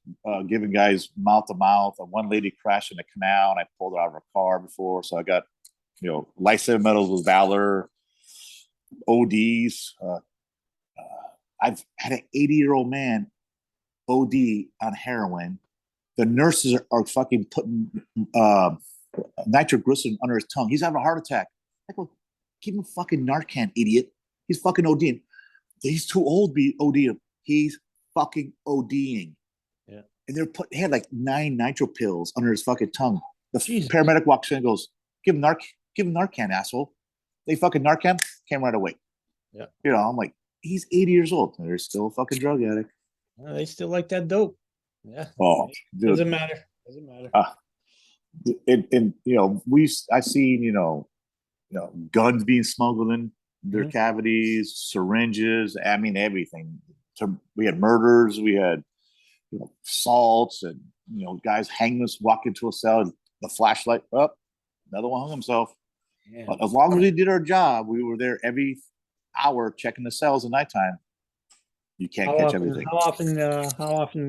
giving guys mouth to mouth. And one lady crashed in a canal and I pulled her out of her car before. So I got, life-saving medals with valor, ODs. I've had an 80-year-old man OD on heroin. The nurses are fucking putting nitroglycerin under his tongue. He's having a heart attack. I go, give him fucking Narcan, idiot. He's fucking ODing. He's too old to be ODing. He's fucking ODing. Yeah. And they had like 9 nitro pills under his fucking tongue. The Jesus. Paramedic walks in and goes, give him Narcan, asshole. They fucking Narcan, came right away. Yeah. I'm like, he's 80 years old. They're still a fucking drug addict. Well, they still like that dope. Yeah. Oh, dude. Doesn't matter. I've seen, guns being smuggled in their cavities, syringes. I mean, everything. We had murders. We had, assaults, and guys hanging us, walk into a cell, the flashlight up, another one hung himself. Yeah. But as long as we did our job, we were there every hour checking the cells at nighttime. You can't catch everything. How often did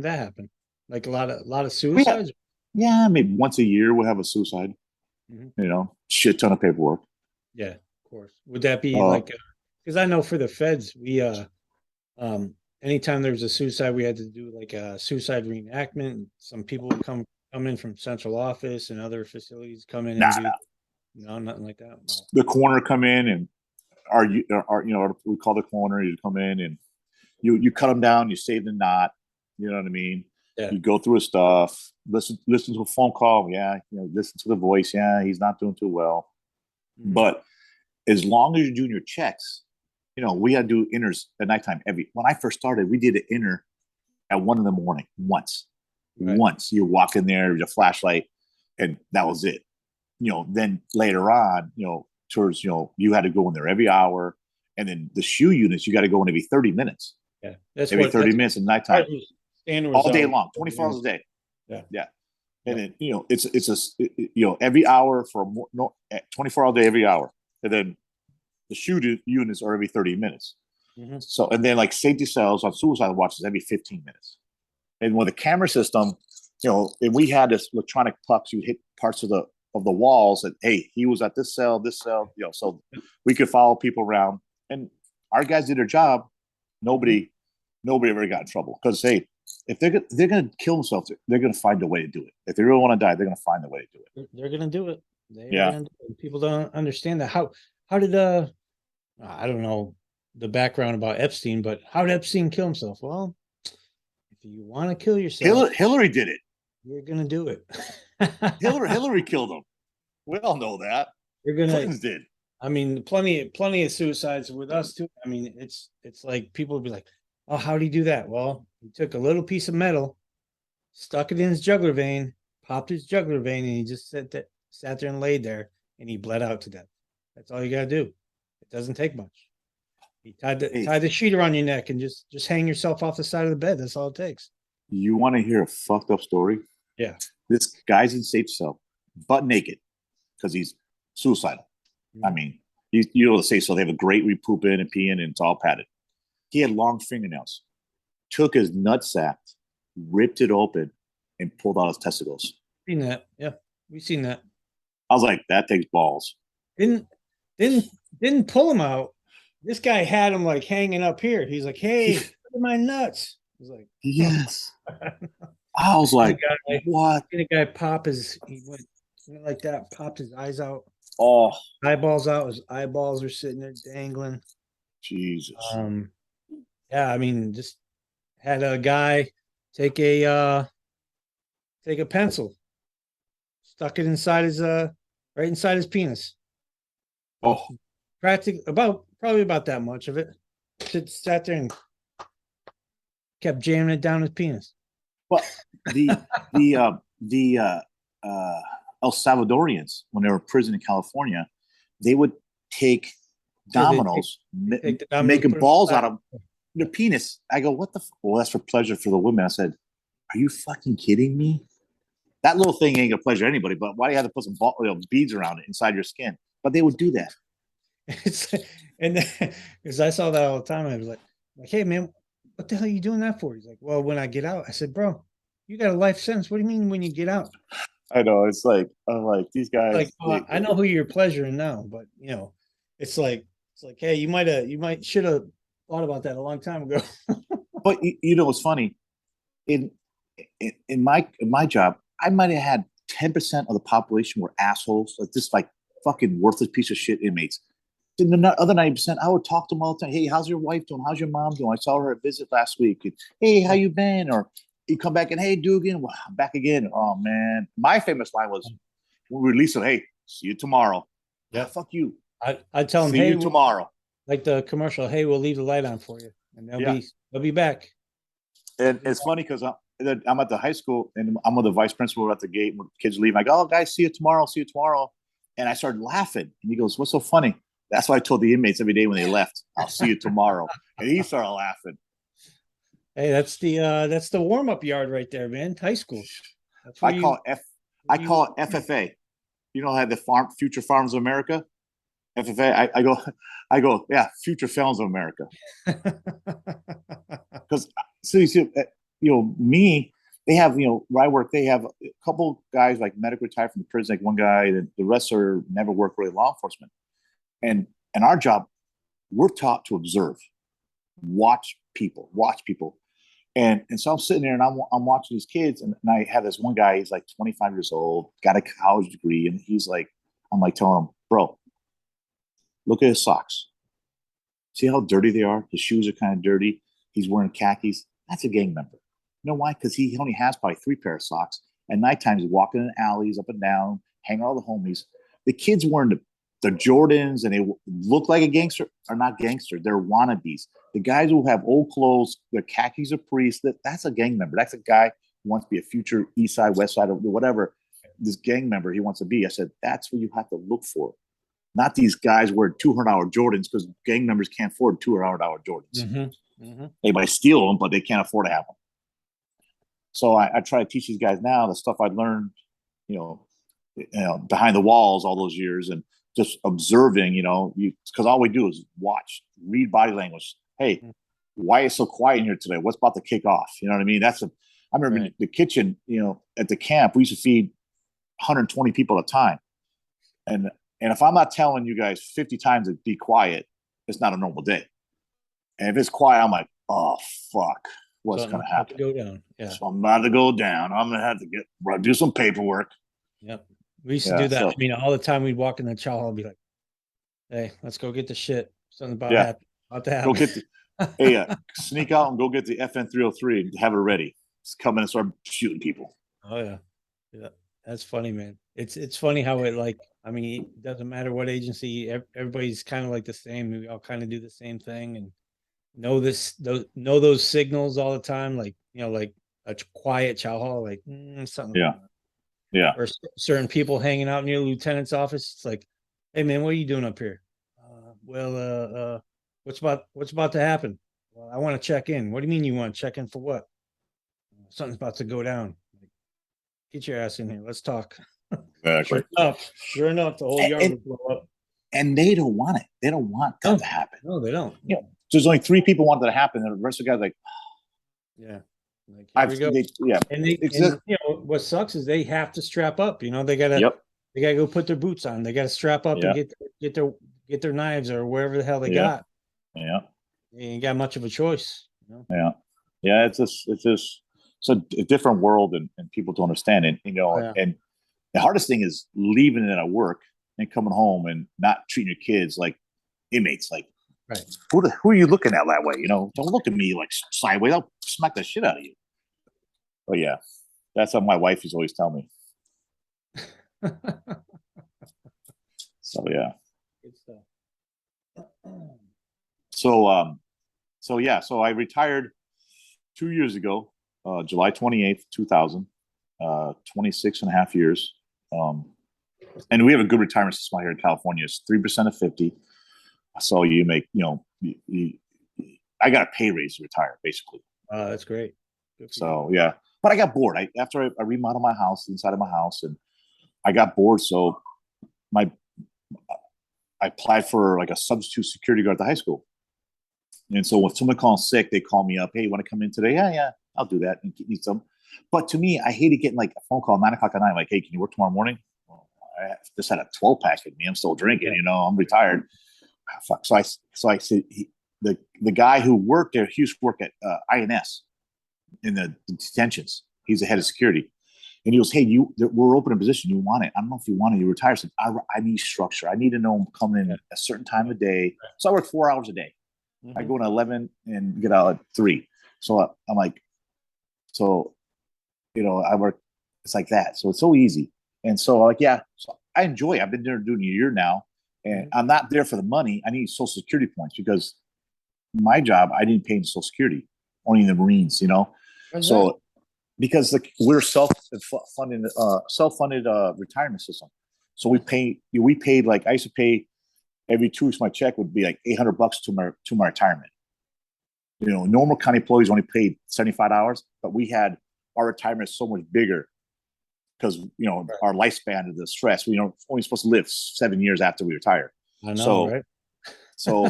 that happen? Like a lot of suicides? Yeah, maybe once a year we'll have a suicide. Shit ton of paperwork. Yeah, of course. Would that be because I know for the feds, we anytime there was a suicide, we had to do like a suicide reenactment. Some people would come in from central office and other facilities come in and do no, nothing like that. No. The coroner come in and we call the coroner. You come in and you cut them down. You save the knot. You know what I mean? Yeah. You go through his stuff. Listen to a phone call. Yeah, listen to the voice. Yeah, he's not doing too well. Mm-hmm. But as long as you're doing your checks, we had to do inners at nighttime. When I first started, we did an inner at 1 a.m. once. Right. Once you walk in there with a flashlight, and that was it. Then later on, towards you had to go in there every hour, and then the shoe units you got to go in every 30 minutes. Yeah, every 30 minutes at nighttime, all day long, 24 hours a day. Yeah. And then it's every hour for 24 hour day every hour, and then the shoe units are every 30 minutes. Mm-hmm. So, and then like safety cells on suicide watches every 15 minutes. And with the camera system, and we had this electronic pucks, you hit parts of the walls that, hey, he was at this cell, so we could follow people around. And our guys did their job. Nobody ever got in trouble because, hey, if they're going to kill themselves, they're going to find a way to do it. If they really want to die, they're going to find a way to do it. They're going to do it. People don't understand that. How did I don't know, the background about Epstein, but how did Epstein kill himself? Well, if you want to kill yourself, Hillary did it. you're gonna do it. Hillary killed him. We all know that. You're gonna. Clintons did. I mean, plenty of suicides with us too. I mean, it's like people would be like, "Oh, how did he do that?" Well, he took a little piece of metal, stuck it in his jugular vein, popped his jugular vein, and he just sat there and laid there, and he bled out to death. That's all you gotta do. It doesn't take much. He tied the sheet around your neck and just hang yourself off the side of the bed. That's all it takes. You want to hear a fucked up story? Yeah. This guy's in safe cell, butt naked, because he's suicidal. I mean, you know the safe cell, they have a great repooping and peeing, and it's all padded. He had long fingernails. Took his nutsack, ripped it open, and pulled out his testicles. Seen that? Yeah, we've seen that. I was like, that takes balls. Didn't pull him out. This guy had him like hanging up here. He's like, "Hey, look at my nuts." He's like, yes. I was like, what? The guy he went like that, popped his eyes out. Oh, eyeballs out. His eyeballs are sitting there dangling. Jesus. Yeah, I mean, just had a guy take a pencil, stuck it inside his right inside his penis. Oh, Probably about that much of it. Sat there and kept jamming it down his penis. Well, the El Salvadorians, when they were in prison in California, they would take dominoes, making balls out of their penis. I go, what the? Well, that's for pleasure for the women. I said, are you fucking kidding me? That little thing ain't gonna pleasure anybody. But why do you have to put some beads around it inside your skin? But they would do that. Because I saw that all the time. I was like, hey man, what the hell are you doing that for? He's like, well, when I get out. I said, bro, you got a life sentence. What do you mean when you get out? I know. It's like, I'm like, these guys. Like, I know who you're pleasuring now, but it's like, hey, you should have thought about that a long time ago. But you know what's funny? In my job, I might have had 10% of the population were assholes, like just like fucking worthless piece of shit inmates. Then the other 90%, I would talk to them all the time. Hey, how's your wife doing? How's your mom doing? I saw her at visit last week. And, hey, how you been? Or you come back and, hey, Dougan, well, I'm back again. Oh man, my famous line was, when we released it, hey, see you tomorrow. Yeah, fuck you. I tell them, see hey, you tomorrow. Like the commercial, hey, we'll leave the light on for you, and they'll be back. And it's funny because I'm at the high school and I'm with the vice principal at the gate when kids leave. I go, oh, guys, see you tomorrow. See you tomorrow. And I started laughing. And he goes, what's so funny? That's what I told the inmates every day when they left. I'll see you tomorrow. And he started laughing. Hey, that's the warm-up yard right there, man. High school. I call it FFA. You know how the Future Farms of America? FFA. I go, yeah, Future Films of America. Because so you see, me, they have, where I work, they have a couple guys like medical retired from the prison, like one guy, and the rest are never worked really law enforcement. And our job, we're taught to observe, watch people. And so I'm sitting there and I'm watching these kids, and I have this one guy, he's like 25 years old, got a college degree, and he's like, I'm like telling him, bro, look at his socks. See how dirty they are? His shoes are kind of dirty. He's wearing khakis. That's a gang member. You know why? Because he only has probably 3 pair of socks. At nighttime, he's walking in alleys up and down, hanging out with the homies. The kids wearing the Jordans and they look like a gangster are not gangster. They're wannabes. The guys who have old clothes, their khakis are priests, that's a gang member. That's a guy who wants to be a future East Side, West Side, or whatever this gang member he wants to be. I said, that's what you have to look for. Not these guys wearing $200 Jordans, because gang members can't afford $200 Jordans. Mm-hmm. Mm-hmm. They might steal them, but they can't afford to have them. So I try to teach these guys now the stuff I learned, behind the walls all those years, and just observing, because all we do is watch, read body language. Hey, why is it so quiet in here today? What's about to kick off? You know what I mean? I remember the kitchen, at the camp, we used to feed 120 people at a time. And if I'm not telling you guys 50 times to be quiet, it's not a normal day. And if it's quiet, I'm like, oh, fuck, what's going to happen? Go down. Yeah. So I'm about to go down. I'm going to have to do some paperwork. Yep. We used to do that. I mean, all the time we'd walk in the chow hall and be like, hey, let's go get the shit. Something about happened. About to Go happen. get the hey, sneak out and go get the FN 303 and have it ready. Just come in and start shooting people. Oh yeah, yeah. That's funny, man. It's funny how it like. I mean, it doesn't matter what agency. Everybody's kind of like the same. We all kind of do the same thing and know those signals all the time. Like like a quiet chow hall. Like something. Yeah, yeah, Or certain people hanging out near the lieutenant's office. It's like, hey man, what are you doing up here? What's about to happen? Well, I want to check in. What do you mean you want to check in for what? Something's about to go down. Get your ass in here. Let's talk. exactly. Sure enough, the whole yard would blow up. And they don't want it. They don't want that to happen. No, they don't. You know, there's only 3 people wanted that to happen, and the rest of the guys like, yeah. Like, I've yeah. And what sucks is they have to strap up. They gotta go put their boots on. They gotta strap up and get their knives or wherever the hell they got. Yeah. They ain't got much of a choice. Yeah. Yeah. It's a different world, and people don't understand it. And the hardest thing is leaving it at work and coming home and not treating your kids like inmates. Like, right. Who are you looking at that way? Don't look at me like sideways. I'll smack the shit out of you. But yeah, that's what my wife used to always tell me. So yeah. Good stuff. So I retired 2 years ago, July 28th, 2000, 26 and a half years. And we have a good retirement system here in California. It's 3% of 50. So you make, I got a pay raise to retire, basically. That's great. So yeah, but I got bored. After I remodeled my house, inside of my house, and I got bored. So I applied for like a substitute security guard at the high school. And so when someone calls sick, they call me up. Hey, you want to come in today? Yeah, I'll do that and need some. But to me, I hated getting like a phone call 9 o'clock at night. Like, hey, can you work tomorrow morning? Well, I just had a 12 pack in me. I'm still drinking. I'm retired. Fuck. So I said the guy who worked there, he used to work at INS in the detentions. He's the head of security. And he goes, hey, we're open a position. You want it? I don't know if you want it. You retire. I said, I need structure. I need to know I'm coming in a certain time of day. So I work 4 hours a day. Mm-hmm. I go in at 11 and get out at 3. So I'm like, I work. It's like that. So it's so easy. And so so I enjoy it. I've been there doing a year now, and I'm not there for the money. I need Social Security points because my job, I didn't pay in Social Security, only in the Marines, So because we're self-funded retirement system. So we paid like, I used to pay every 2 weeks. My check would be like $800 to my retirement. Normal county employees only paid $75, but our retirement is so much bigger because our lifespan of the stress. We only supposed to live 7 years after we retire. I know, right? So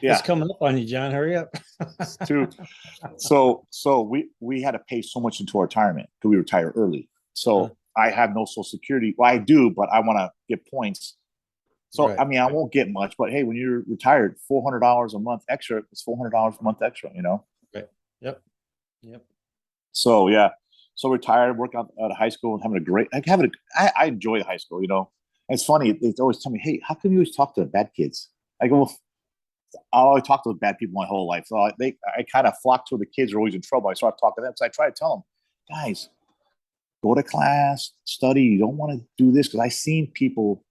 yeah, it's coming up on you, John. Hurry up. So we had to pay so much into our retirement because we retire early. So I have no Social Security. Well, I do, but I want to get points. So right. I mean, I won't get much, but hey, when you're retired, $400 a month extra, it's $400 a month extra. Right. Yep. So yeah, so retired, work out at high school, and I enjoy the high school. And it's funny. They always tell me, hey, how come you always talk to the bad kids? I go, well, I always talk to bad people my whole life. So I kind of flock to the kids who are always in trouble. I start talking to them. So I try to tell them, guys, go to class, study. You don't want to do this because I've seen people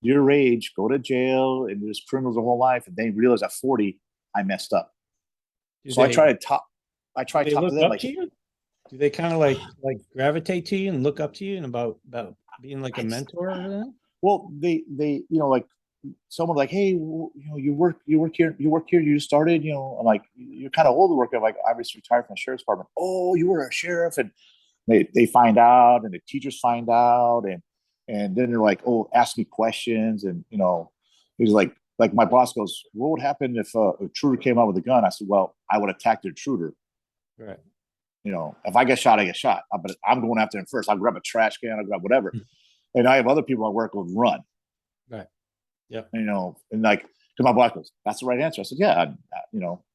your age go to jail and there's criminals their whole life, and they realize at 40 I messed up. I try to talk to them like. Do they kind of like gravitate to you and look up to you and about being like a mentor or that? Well, they like someone like, hey, you work here, you started, I'm like, you're kind of old to work. I'm like, I was retired from the sheriff's department. Oh, you were a sheriff. And they find out, and the teachers find out, and then they're like, oh, ask me questions. And he's like my boss goes, what would happen if a intruder came out with a gun? I said, well, I would attack the intruder. Right. If I get shot, I get shot. But I'm going after him first. I'll grab a trash can, I'll grab whatever. And I have other people I work with run. Right. Yeah. And like, because my boss goes, that's the right answer. I said, yeah,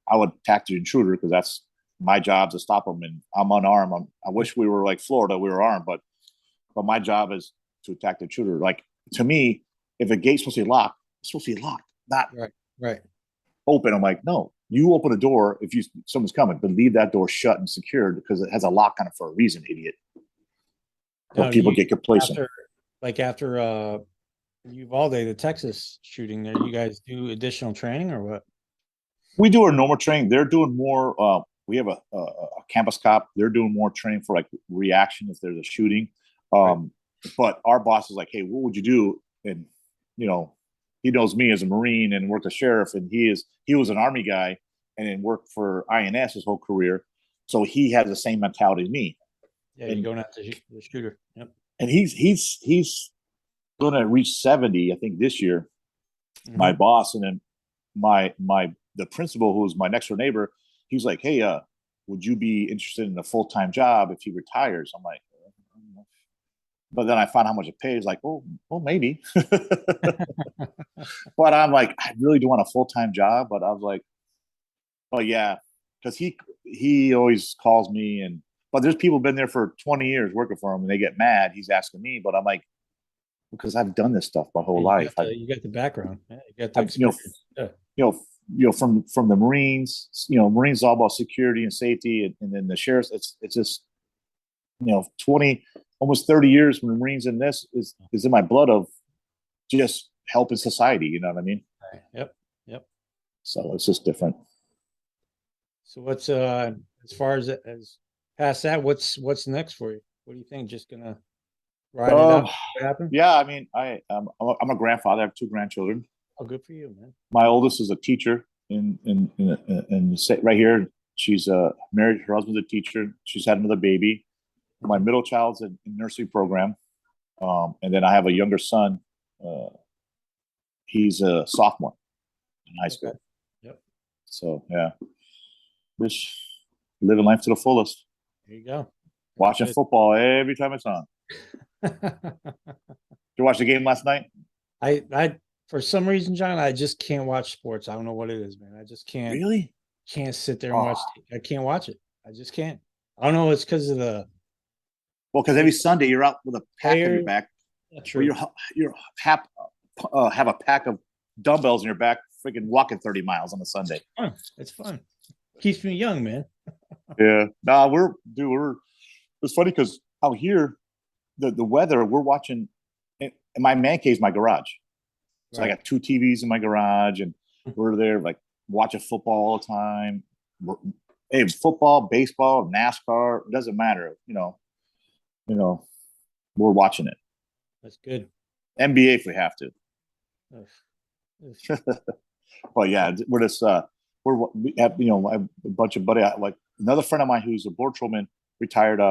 I would attack the intruder because that's my job to stop them. And I'm unarmed. I wish we were like Florida, we were armed, but my job is to attack the intruder. Like, to me, if a gate's supposed to be locked, it's supposed to be locked. Not right. open. I'm like, no, you open the door if someone's coming, but leave that door shut and secured because it has a lock on it for a reason, idiot. But Now, people get complacent. after Uvalde, the Texas shooting there, you guys do additional training or what? We do our normal training. They're doing more. We have a campus cop. They're doing more training for like reaction if there's a shooting. Right. But our boss is like, hey, what would you do? And he knows me as a Marine and worked as sheriff, and he was an Army guy and then worked for INS his whole career. So he has the same mentality as me. Yeah, you're going after the shooter. Yep. And he's going to reach 70, I think, this year. Mm-hmm. My boss, and then the principal, who was my next door neighbor, he's like, hey, would you be interested in a full-time job if he retires? I'm like, but then I found how much it pays. Like, oh, well, maybe. But I'm like, I really do want a full-time job. But I was like, oh yeah, because he always calls me, but there's people been there for 20 years working for him, and they get mad. He's asking me, but I'm like, because I've done this stuff my whole life. You got the background. Yeah, you got the experience. From the Marines. Marines all about security and safety, and then the sheriffs. It's just 20. Almost 30 years from the Marines, and this is in my blood of just helping society. You know what I mean? Right. Yep. So it's just different. So what's as far as past that? What's next for you? What do you think? Just gonna ride it out? What happened? Yeah, I mean, I'm a grandfather. I have 2 grandchildren. Oh, good for you, man. My oldest is a teacher in right here. She's married. Her husband's a teacher. She's had another baby. My middle child's in nursery program, and then I have a younger son. He's a sophomore in high school. Yep. So yeah, just living life to the fullest. There you go. Watching football every time it's on. Did you watch the game last night? I for some reason, John, I just can't watch sports. I don't know what it is, man. I just can't. Really? Can't sit there and watch. I can't watch it. I just can't. I don't know. It's because of the. Well, because every Sunday you're out with a pack on your back. True. You're have a pack of dumbbells in your back, freaking walking 30 miles on a Sunday. It's fun. Keeps me young, man. Yeah. No, it's funny because out here, the weather, we're watching. In my man cave is my garage. So right. I got 2 TVs in my garage, and we're there like watching football all the time. Hey, football, baseball, NASCAR, it doesn't matter. We're watching it. That's good. NBA if we have to. But yeah, we're just we have a bunch of buddy, like another friend of mine who's a board patrolman, retired.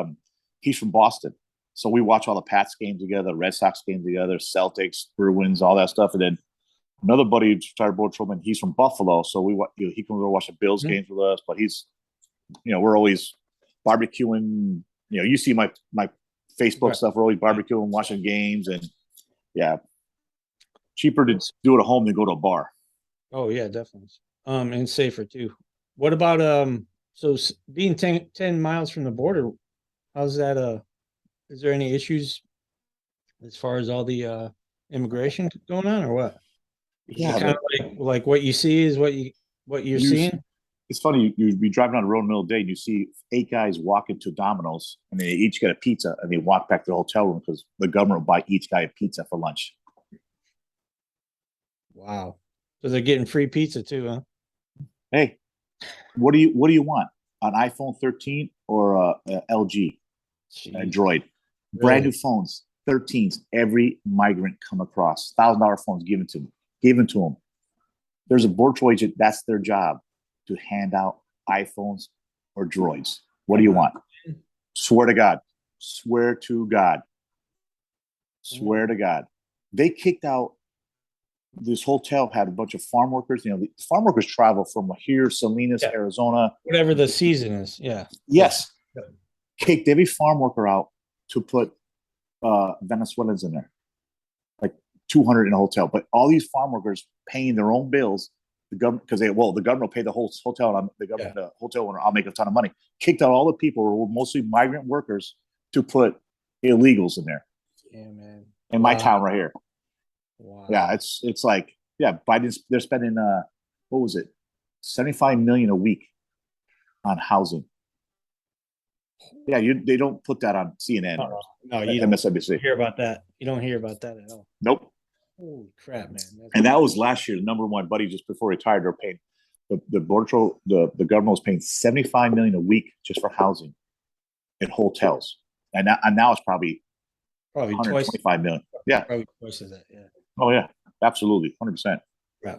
He's from Boston, so we watch all the Pats games together, Red Sox games together, Celtics, Bruins, all that stuff. And then another buddy who's retired board patrolman, he's from Buffalo, so he can go watch the Bills games with us. But he's, we're always barbecuing. You see my Facebook stuff. We're always barbecuing, watching games, and yeah, cheaper to do it at home than go to a bar. Oh yeah, definitely. And safer too. What about so being 10 miles from the border, how's that? Is there any issues as far as all the immigration going on, or what? Yeah, kind of like what you see is what you're seeing. It's funny, you'd be driving on the road in the middle of the day and you see 8 guys walk into Domino's and they each get a pizza and they walk back to the hotel room because the government will buy each guy a pizza for lunch. Wow. So they're getting free pizza too, huh? Hey, what do you want? An iPhone 13 or a LG Android? Really? Brand new phones, 13s. Every migrant come across, $1,000 phones given to them. There's a board patrol agent, that's their job, to hand out iPhones or droids. What do you want? Swear to God. They kicked out. This hotel had a bunch of farm workers. The farm workers travel from here, Salinas, Arizona. Whatever the season is, yeah. Yes. Yeah. Kicked every farm worker out to put Venezuelans in there. Like 200 in a hotel. But all these farm workers paying their own bills, the government, because the government will pay the whole hotel, and the hotel owner, I'll make a ton of money. Kicked out all the people who were mostly migrant workers to put illegals in there. Yeah, man. In my town right here. Wow. Yeah, it's like, Biden's, they're spending what was it, $75 million a week on housing. Yeah, they don't put that on CNN or No, you don't MSNBC. hear about that. You don't hear about that at all. Nope. Holy crap, man! And that was last year. The number one buddy just before retired, they're paying the border patrol, the government was paying $75 million a week just for housing in hotels, and now it's probably Probably 125 million. Yeah. Probably twice as that. Yeah. Oh yeah, absolutely, 100%. Yeah.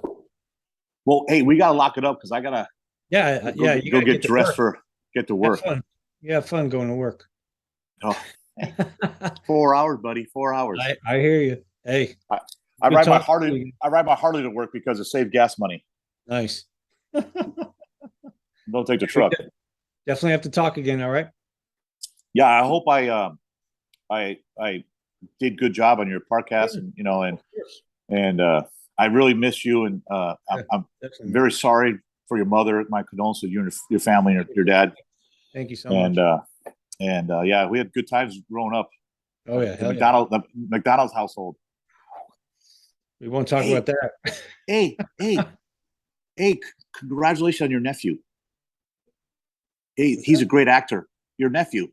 Well, hey, we gotta lock it up because I gotta You go gotta get dressed to get to work. Have fun. You have fun going to work. Oh, 4 hours, buddy. 4 hours. I hear you. Hey, I ride my Harley. I ride my Harley to work because it saves gas money. nice. Don't take the truck. Definitely have to talk again. All right. Yeah, I hope I did good job on your podcast, and I really miss you, and I'm very sorry for your mother. My condolences to you and your family and your dad. Thank you so much. And yeah, we had good times growing up. Oh yeah, the McDonald's household. We won't talk about that. Hey! Congratulations on your nephew. Hey, he's a great actor. Your nephew,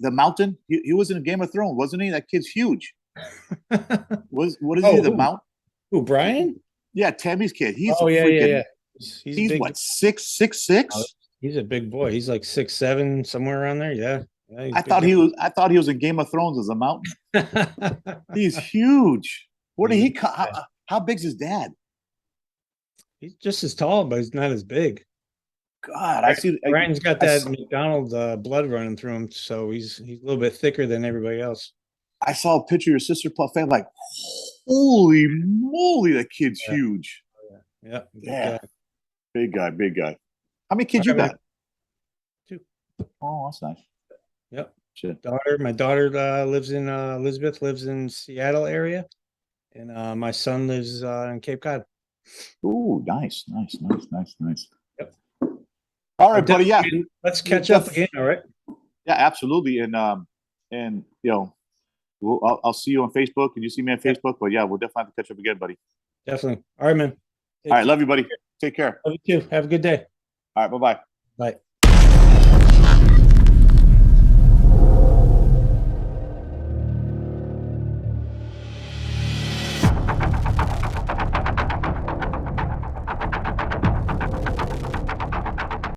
the Mountain. He was in a Game of Thrones, wasn't he? That kid's huge. What is he? The Mountain. Who, Brian? Yeah, Tammy's kid. He's yeah. He's what, 6'6"? He's a big boy. He's like 6'7", somewhere around there. Yeah. I thought he was in Game of Thrones as a Mountain. He's huge. Where did he how big's his dad? He's just as tall, but he's not as big. God, I see. Brian's got that McDonald's blood running through him, so he's a little bit thicker than everybody else. I saw a picture of your sister family. Like, holy moly, that kid's huge. Yeah. Big guy. How many kids you got? 2. Oh, that's nice. Yep. Shit. My daughter lives in Elizabeth, lives in Seattle area, and my son lives in Cape Cod. Ooh, nice. Yep. All right, buddy. Yeah, let's catch up again. All right. Yeah, absolutely. And I'll see you on Facebook, and you see me on Facebook. But yeah, we'll definitely have to catch up again, buddy. Definitely. All right, man. All right, love you, buddy. Take care. Love you too. Have a good day. All right, bye-bye. Bye.